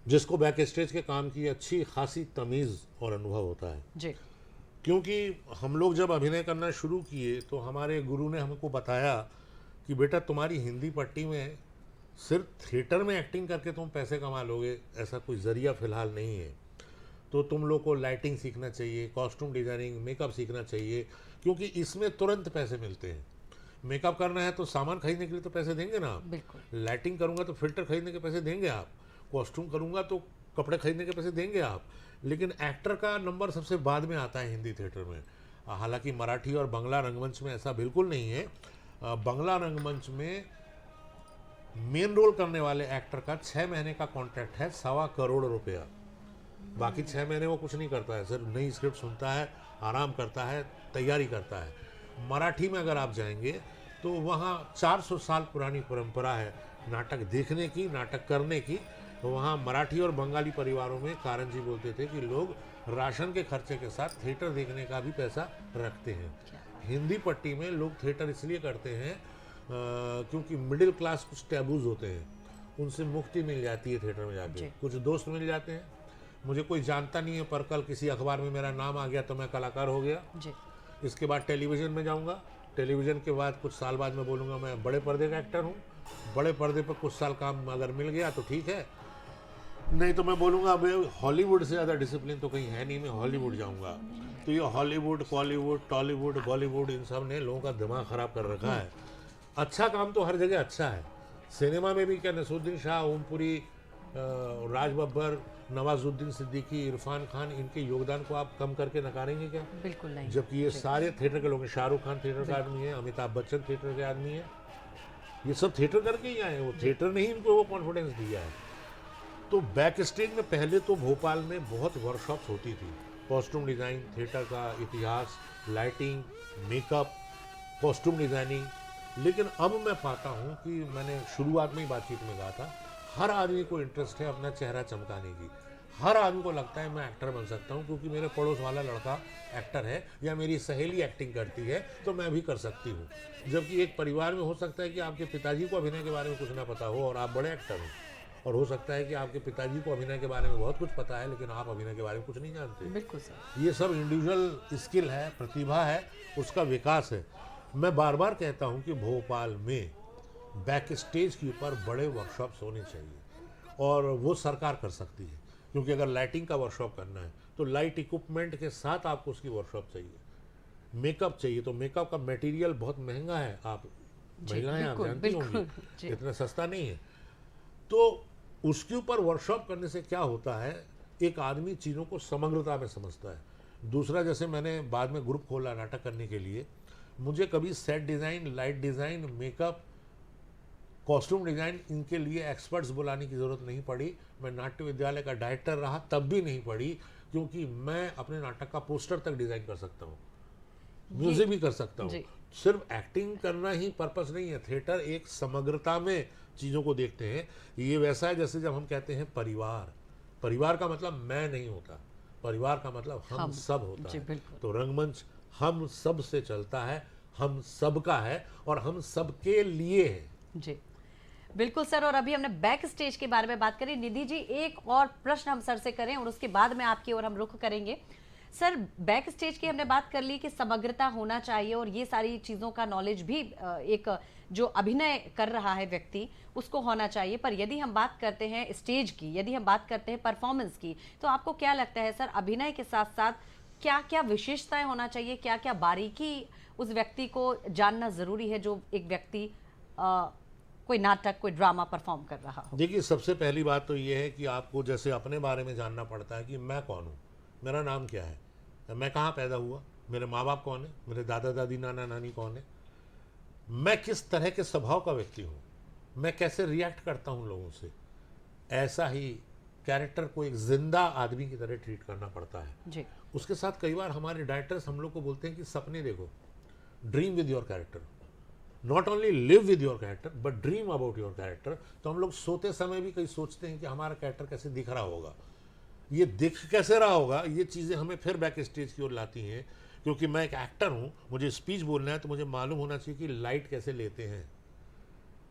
जिसको बैक स्टेज के काम की अच्छी खासी तमीज़ और अनुभव होता है जी। क्योंकि हम लोग जब अभिनय करना शुरू किए तो हमारे गुरु ने हमको बताया कि बेटा तुम्हारी हिंदी पट्टी में सिर्फ थिएटर में एक्टिंग करके तुम पैसे कमा लोगे ऐसा कोई ज़रिया फ़िलहाल नहीं है। तो तुम लोग को लाइटिंग सीखना चाहिए, कॉस्ट्यूम डिज़ाइनिंग, मेकअप सीखना चाहिए, क्योंकि इसमें तुरंत पैसे मिलते हैं। मेकअप करना है तो सामान खरीदने के लिए तो पैसे देंगे ना आप, बिल्कुल। लाइटिंग करूँगा तो फिल्टर खरीदने के पैसे देंगे आप, कॉस्ट्यूम करूँगा तो कपड़े खरीदने के पैसे देंगे आप। लेकिन एक्टर का नंबर सबसे बाद में आता है हिंदी थिएटर में। हालांकि मराठी और बांग्ला रंगमंच में ऐसा बिल्कुल नहीं है। बांग्ला रंगमंच में मेन रोल करने वाले एक्टर का 6 महीने का कॉन्ट्रैक्ट है, 1.25 करोड़ रुपया। बाकी 6 महीने वो कुछ नहीं करता है, सिर्फ नई स्क्रिप्ट सुनता है, आराम करता है, तैयारी करता है। मराठी में अगर आप जाएंगे तो वहाँ 400 साल पुरानी परंपरा है नाटक देखने की, नाटक करने की। वहाँ मराठी और बंगाली परिवारों में कारन जी बोलते थे कि लोग राशन के खर्चे के साथ थिएटर देखने का भी पैसा रखते हैं। हिंदी पट्टी में लोग थिएटर इसलिए करते हैं क्योंकि मिडिल क्लास कुछ टैबूज होते हैं, उनसे मुक्ति मिल जाती है थिएटर में जाके। कुछ दोस्त मिल जाते हैं, मुझे कोई जानता नहीं है पर कल किसी अखबार में मेरा नाम आ गया तो मैं कलाकार हो गया जी। इसके बाद टेलीविज़न में जाऊंगा, टेलीविज़न के बाद कुछ साल बाद मैं बोलूँगा मैं बड़े पर्दे का एक्टर हूँ। बड़े पर्दे पर कुछ साल काम अगर मिल गया तो ठीक है, नहीं तो मैं बोलूँगा मैं हॉलीवुड से ज़्यादा डिसिप्लिन तो कहीं है नहीं, मैं हॉलीवुड जाऊँगा। तो ये हॉलीवुड, कॉलीवुड, टॉलीवुड, बॉलीवुड, इन सब ने लोगों का दिमाग ख़राब कर रखा है। अच्छा काम तो हर जगह अच्छा है। सिनेमा में भी क्या नसरुद्दीन शाह, ओमपुरी, राज बब्बर, नवाजुद्दीन सिद्दीकी, इरफान खान, इनके योगदान को आप कम करके नकारेंगे क्या? बिल्कुल नहीं। जबकि ये सारे थिएटर के लोग हैं। शाहरुख खान थिएटर का आदमी है, अमिताभ बच्चन थिएटर के आदमी है, ये सब थिएटर करके ही आए हैं। वो थिएटर ने ही इनको वो कॉन्फिडेंस दिया है। तो बैक स्टेज में पहले तो भोपाल में बहुत वर्कशॉप्स होती थी, कॉस्ट्यूम डिज़ाइन, थिएटर का इतिहास, लाइटिंग, मेकअप, कॉस्ट्यूम डिज़ाइनिंग। लेकिन अब मैं पाता हूँ कि मैंने शुरुआत में ही बातचीत में कहा था, हर आदमी को इंटरेस्ट है अपना चेहरा चमकाने की। हर आदमी को लगता है मैं एक्टर बन सकता हूँ क्योंकि मेरे पड़ोस वाला लड़का एक्टर है या मेरी सहेली एक्टिंग करती है तो मैं भी कर सकती हूँ। जबकि एक परिवार में हो सकता है कि आपके पिताजी को अभिनय के बारे में कुछ ना पता हो और आप बड़े एक्टर हो, और हो सकता है कि आपके पिताजी को अभिनय के बारे में बहुत कुछ पता है लेकिन आप अभिनय के बारे में कुछ नहीं जानते। बिल्कुल सर। ये सब इंडिविजुअल स्किल है, प्रतिभा है, उसका विकास है। मैं बार बार कहता हूँ कि भोपाल में बैक स्टेज के ऊपर बड़े वर्कशॉप्स होने चाहिए और वो सरकार कर सकती है। क्योंकि अगर लाइटिंग का वर्कशॉप करना है तो लाइट इक्विपमेंट के साथ आपको उसकी वर्कशॉप चाहिए। मेकअप चाहिए तो मेकअप का मटेरियल बहुत महंगा है, आप महिलाएं आप जानती होंगी, इतना सस्ता नहीं है। तो उसके ऊपर वर्कशॉप करने से क्या होता है, एक आदमी चीज़ों को समग्रता में समझता है। दूसरा, जैसे मैंने बाद में ग्रुप खोला नाटक करने के लिए, मुझे कभी set design, light design, makeup, costume design, इनके लिए एक्सपर्ट्स बुलाने की ज़रूरत नहीं पड़ी। मैं नाट्य विद्यालय का डायरेक्टर रहा तब भी नहीं पड़ी, क्योंकि मैं अपने नाटक का पोस्टर तक डिज़ाइन कर सकता हूँ, म्यूजिक भी कर सकता हूँ। सिर्फ एक्टिंग करना ही पर्पस नहीं है। थिएटर एक समग्रता में चीज़ों को देखते हैं। ये वैसा है जैसे जब हम कहते हैं परिवार, परिवार का मतलब मैं नहीं होता, परिवार का मतलब हम सब होता है। तो रंगमंच हम सब से चलता है, हम सब का है और हम सबके लिए है। जी बिल्कुल सर। और अभी हमने बैक स्टेज के बारे में बात करी। निधि जी, एक और प्रश्न हम सर से करें और उसके बाद में आपकी ओर हम रुख करेंगे। सर, बैक स्टेज की हमने बात कर ली कि समग्रता होना चाहिए और ये सारी चीज़ों का नॉलेज भी एक जो अभिनय कर रहा है व्यक्ति उसको होना चाहिए। पर यदि हम बात करते हैं स्टेज की, यदि हम बात करते हैं परफॉर्मेंस की, तो आपको क्या लगता है सर, अभिनय के साथ साथ क्या क्या विशेषताएं होना चाहिए, क्या क्या बारीकी उस व्यक्ति को जानना जरूरी है जो एक व्यक्ति कोई नाटक, कोई ड्रामा परफॉर्म कर रहा हो? देखिए, सबसे पहली बात तो ये है कि आपको जैसे अपने बारे में जानना पड़ता है कि मैं कौन हूँ, मेरा नाम क्या है, मैं कहाँ पैदा हुआ, मेरे माँ बाप कौन है, मेरे दादा दादी नाना नानी कौन है, मैं किस तरह के स्वभाव का व्यक्ति हूँ, मैं कैसे रिएक्ट करता हूँ लोगों से। ऐसा ही कैरेक्टर को एक जिंदा आदमी की तरह ट्रीट करना पड़ता है जी। उसके साथ कई बार हमारे डायरेक्टर्स हम लोग को बोलते हैं कि सपने देखो, dream with your character, not only live with your character but dream about your character. तो हम लोग सोते समय भी कई सोचते हैं कि हमारा कैरेक्टर कैसे दिख रहा होगा, ये दिख कैसे रहा होगा, ये चीज़ें हमें फिर बैक स्टेज की ओर लाती हैं। क्योंकि मैं एक एक्टर हूँ, मुझे स्पीच बोलना है तो मुझे मालूम होना चाहिए कि लाइट कैसे लेते हैं।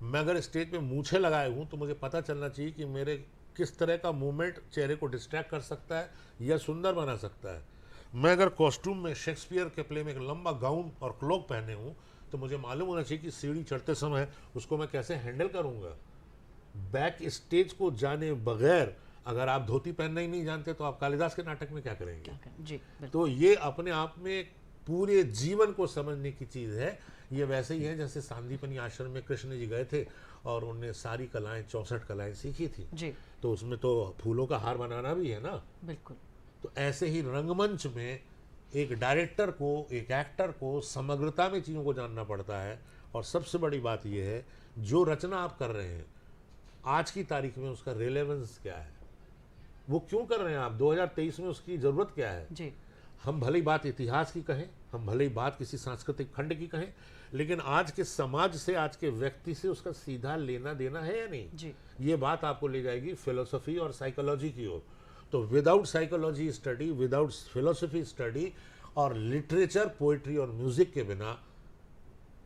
मैं अगर स्टेज पे मूछें लगाए हूँ तो मुझे पता चलना चाहिए कि मेरे किस तरह का मूवमेंट चेहरे को डिस्ट्रैक्ट कर सकता है या सुंदर बना सकता है। मैं अगर कॉस्ट्यूम में शेक्सपियर के प्ले में एक लंबा गाउन और क्लोक पहने हूँ तो मुझे मालूम होना चाहिए कि सीढ़ी चढ़ते समय उसको मैं कैसे हैंडल करूँगा। बैक स्टेज को जाने बगैर अगर आप धोती पहनना ही नहीं जानते तो आप कालिदास के नाटक में क्या करेंगे? जी, तो ये अपने आप में पूरे जीवन को समझने की चीज़ है। ये वैसे ही है जैसे सांदीपनी आश्रम में कृष्ण जी गए थे और उन्हें सारी कलाएं 64 कलाएं सीखी थी जी। तो उसमें तो फूलों का हार बनाना भी है ना। बिल्कुल। तो ऐसे ही रंगमंच में एक डायरेक्टर को, एक एक्टर को समग्रता में चीज़ों को जानना पड़ता है। और सबसे बड़ी बात यह है, जो रचना आप कर रहे हैं आज की तारीख में उसका रिलेवेंस क्या है, वो क्यों कर रहे हैं आप, 2023 में उसकी ज़रूरत क्या है। जी। हम भले ही बात इतिहास की कहें, हम भले ही बात किसी सांस्कृतिक खंड की कहें, लेकिन आज के समाज से, आज के व्यक्ति से उसका सीधा लेना देना है या नहीं जी। ये बात आपको ले जाएगी फिलोसफी और साइकोलॉजी की ओर। तो without psychology study, without philosophy study और लिटरेचर, पोइट्री और म्यूजिक के बिना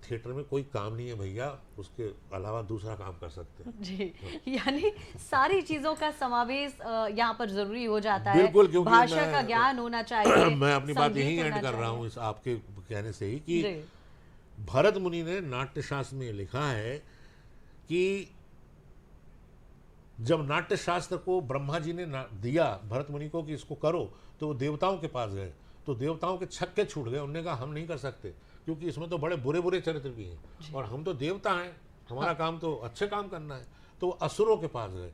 थिएटर में कोई काम नहीं है भैया, उसके अलावा दूसरा काम कर सकते हैं। जी, यानी सारी चीजों का समावेश यहाँ पर जरूरी हो जाता है। बिल्कुल, क्योंकि भाषा का ज्ञान होना चाहिए। मैं अपनी बात संगीत यही होना एंड कर रहा चाहिए। हूँ इस आपके कहने से ही कि जी। भरत मुनि ने नाट्यशास्त्र में लिखा है कि जब नाट्यशास्त्र को ब्रह्मा जी ने दिया भरत मुनि को कि इसको करो, तो वो देवताओं के पास गए तो देवताओं के छक्के छूट गए। उन्होंने कहा हम नहीं कर सकते क्योंकि इसमें तो बड़े बुरे बुरे चरित्र भी हैं और हम तो देवता हैं, हमारा काम तो अच्छे काम करना है। तो असुरों के पास गए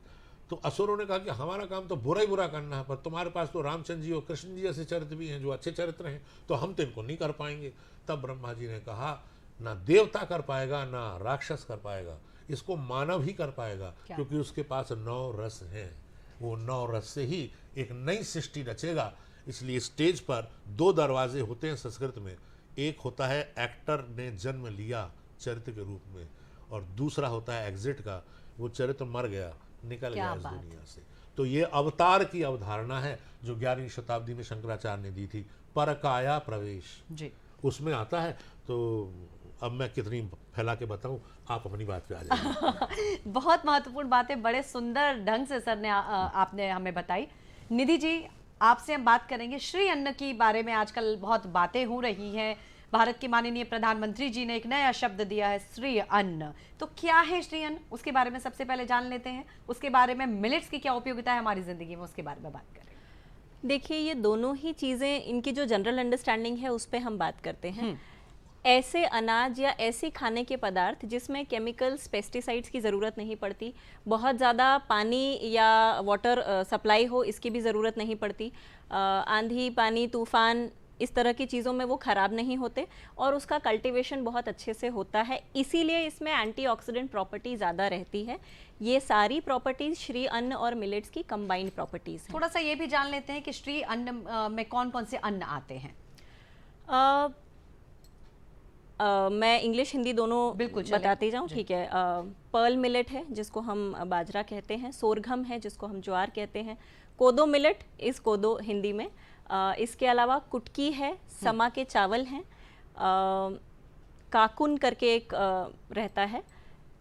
तो असुरों ने कहा कि हमारा काम तो बुरा ही बुरा करना है, पर तुम्हारे पास तो रामचंद्र जी और कृष्ण जी जैसे चरित्र भी हैं जो अच्छे चरित्र हैं, तो हम तो इनको नहीं कर पाएंगे। तब ब्रह्मा जी ने कहा ना देवता कर पाएगा ना राक्षस कर पाएगा, इसको मानव ही कर पाएगा क्योंकि उसके पास 9 रस हैं। वो 9 रस से ही एक नई सृष्टि रचेगा। इसलिए स्टेज पर 2 दरवाजे होते हैं संस्कृत में, एक होता है एक्टर ने जन्म लिया चरित्र के रूप में और दूसरा होता है एग्जिट का, वो चरित्र मर गया, निकल गया इस दुनिया से। तो ये अवतार की अवधारणा है जो 11वीं शताब्दी में शंकराचार्य ने दी थी, परकाया प्रवेश जी। उसमें आता है। तो अब मैं कितनी फैला के बताऊं, आप अपनी बात पे आ जाइए। बहुत महत्वपूर्ण बातें बड़े सुंदर ढंग से सर ने आपने हमें बताई। निधि जी, आपसे हम बात करेंगे श्री अन्न की बारे में। आजकल बहुत बातें हो रही हैं, भारत के माननीय प्रधानमंत्री जी ने एक नया शब्द दिया है, श्री अन्न। तो क्या है श्री अन्न, उसके बारे में सबसे पहले जान लेते हैं। उसके बारे में मिलेट्स की क्या उपयोगिता है हमारी जिंदगी में, उसके बारे में बात करें। देखिए, ये दोनों ही चीज़ें, इनकी जो जनरल अंडरस्टैंडिंग है उस पर हम बात करते हैं। ऐसे अनाज या ऐसे खाने के पदार्थ जिसमें केमिकल्स, पेस्टिसाइड्स की ज़रूरत नहीं पड़ती, बहुत ज़्यादा पानी या वाटर सप्लाई हो इसकी भी ज़रूरत नहीं पड़ती, आंधी पानी तूफ़ान इस तरह की चीज़ों में वो ख़राब नहीं होते और उसका कल्टीवेशन बहुत अच्छे से होता है, इसीलिए इसमें एंटीऑक्सीडेंट प्रॉपर्टी ज़्यादा रहती है। ये सारी प्रॉपर्टीज़ श्री अन्न और मिलेट्स की कंबाइंड प्रॉपर्टीज़ हैं। थोड़ा सा ये भी जान लेते हैं कि श्री अन्न में कौन कौन से अन्न आते हैं। मैं इंग्लिश हिंदी दोनों बिल्कुल बताती जाऊँ, ठीक है। पर्ल मिलेट है जिसको हम बाजरा कहते हैं, सोरघम है जिसको हम ज्वार कहते हैं, कोदो मिलेट इस कोदो हिंदी में, इसके अलावा कुटकी है, समा के चावल हैं, काकुन करके एक रहता है।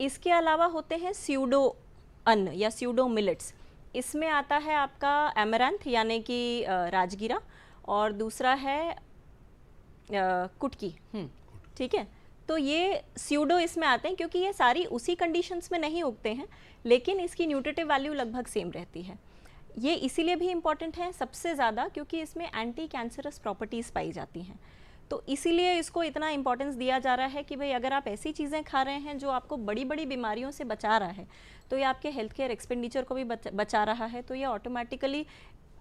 इसके अलावा होते हैं स्यूडो अन्न या स्यूडो मिलेट्स, इसमें आता है आपका एमरैंथ यानी कि राजगीरा और दूसरा है कुटकी, ठीक है। तो ये स्यूडो इसमें आते हैं क्योंकि ये सारी उसी कंडीशंस में नहीं उगते हैं लेकिन इसकी न्यूट्रिटिव वैल्यू लगभग सेम रहती है। ये इसीलिए भी इम्पॉर्टेंट है सबसे ज़्यादा क्योंकि इसमें एंटी कैंसरस प्रॉपर्टीज़ पाई जाती हैं। तो इसीलिए इसको इतना इम्पोर्टेंस दिया जा रहा है कि भाई अगर आप ऐसी चीज़ें खा रहे हैं जो आपको बड़ी बड़ी बीमारियों से बचा रहा है, तो ये आपके हेल्थ केयर एक्सपेंडिचर को भी बचा रहा है, तो ये ऑटोमेटिकली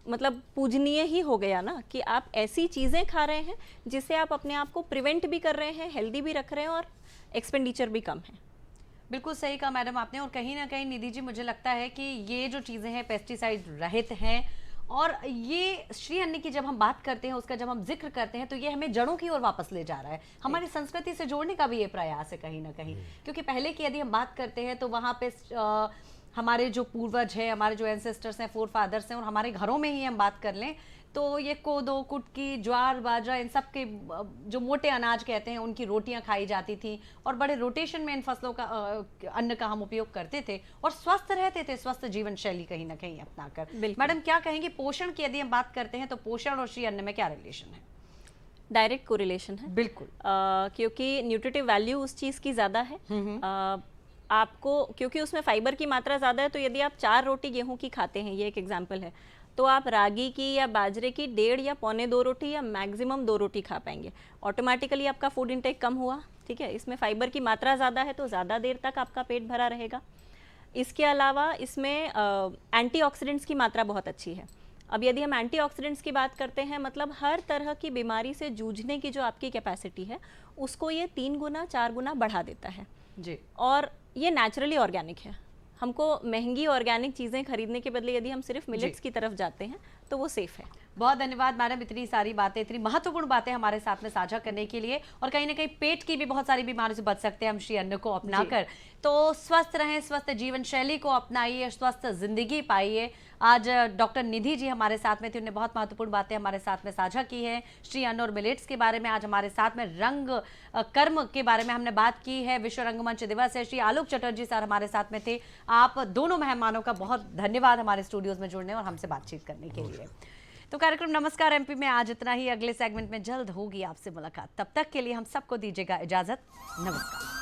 मतलब पूजनीय ही हो गया ना कि आप ऐसी चीज़ें खा रहे हैं जिससे आप अपने आप को प्रिवेंट भी कर रहे हैं, हेल्दी भी रख रहे हैं और एक्सपेंडिचर भी कम है। बिल्कुल सही कहा मैडम आपने। और कहीं ना कहीं निधि जी मुझे लगता है कि ये जो चीज़ें हैं पेस्टिसाइड रहित हैं, और ये श्री अन्न की जब हम बात करते हैं, उसका जब हम जिक्र करते हैं, तो ये हमें जड़ों की ओर वापस ले जा रहा है, हमारी संस्कृति से जोड़ने का भी ये प्रयास है कहीं ना कहीं। क्योंकि पहले की यदि हम बात करते हैं तो वहाँ पे हमारे जो पूर्वज हैं, हमारे जो एंसेस्टर्स हैं, फोर फादर्स हैं, और हमारे घरों में ही हम बात कर लें तो ये कोदो, कुटकी, ज्वार, बाजरा, इन सब के जो मोटे अनाज कहते हैं उनकी रोटियां खाई जाती थी, और बड़े रोटेशन में इन फसलों का अन्न का हम उपयोग करते थे और स्वस्थ रहते थे, स्वस्थ जीवन शैली कहीं ना कहीं अपनाकर। मैडम क्या कहेंगे पोषण की यदि हम बात करते हैं तो पोषण और श्री अन्न में क्या रिलेशन है? डायरेक्ट कोरिलेशन है बिल्कुल, क्योंकि न्यूट्रिटिव वैल्यू उस चीज़ की ज़्यादा है। आपको क्योंकि उसमें फाइबर की मात्रा ज़्यादा है, तो यदि आप 4 रोटी गेहूं की खाते हैं, ये एक एग्जांपल है, तो आप रागी की या बाजरे की 1.5 या 1.25 रोटी या मैक्सिमम 2 रोटी खा पाएंगे। ऑटोमेटिकली आपका फूड इंटेक कम हुआ, ठीक है। इसमें फाइबर की मात्रा ज़्यादा है तो ज़्यादा देर तक आपका पेट भरा रहेगा। इसके अलावा इसमें एंटीऑक्सीडेंट्स की मात्रा बहुत अच्छी है। अब यदि हम एंटीऑक्सीडेंट्स की बात करते हैं, मतलब हर तरह की बीमारी से जूझने की जो आपकी कैपेसिटी है उसको ये 3 गुना 4 गुना बढ़ा देता है जी। और ये नेचुरली ऑर्गेनिक है। हमको महंगी ऑर्गेनिक चीज़ें खरीदने के बदले यदि हम सिर्फ मिलेट्स की तरफ जाते हैं तो वो सेफ है। बहुत धन्यवाद मैडम, इतनी सारी बातें, इतनी महत्वपूर्ण बातें हमारे साथ में साझा करने के लिए। और कहीं ना कहीं पेट की भी बहुत सारी बीमारियों से बच सकते हैं हम श्री अन्न को अपनाकर। तो स्वस्थ रहें, स्वस्थ जीवन शैली को अपनाइए, स्वस्थ जिंदगी पाइए। आज डॉक्टर निधि जी हमारे साथ में थी, उन्होंने बहुत महत्वपूर्ण बातें हमारे साथ में साझा की हैं श्री अन्न और मिलेट्स के बारे में। आज हमारे साथ में रंग कर्म के बारे में हमने बात की है, विश्व रंगमंच दिवस है। श्री आलोक चटर्जी सर हमारे साथ में थे। आप दोनों मेहमानों का बहुत धन्यवाद हमारे स्टूडियोज में जुड़ने और हमसे बातचीत करने के लिए। तो कार्यक्रम नमस्कार एमपी में आज इतना ही। अगले सेगमेंट में जल्द होगी आपसे मुलाकात, तब तक के लिए हम सबको दीजिएगा इजाजत। नमस्कार।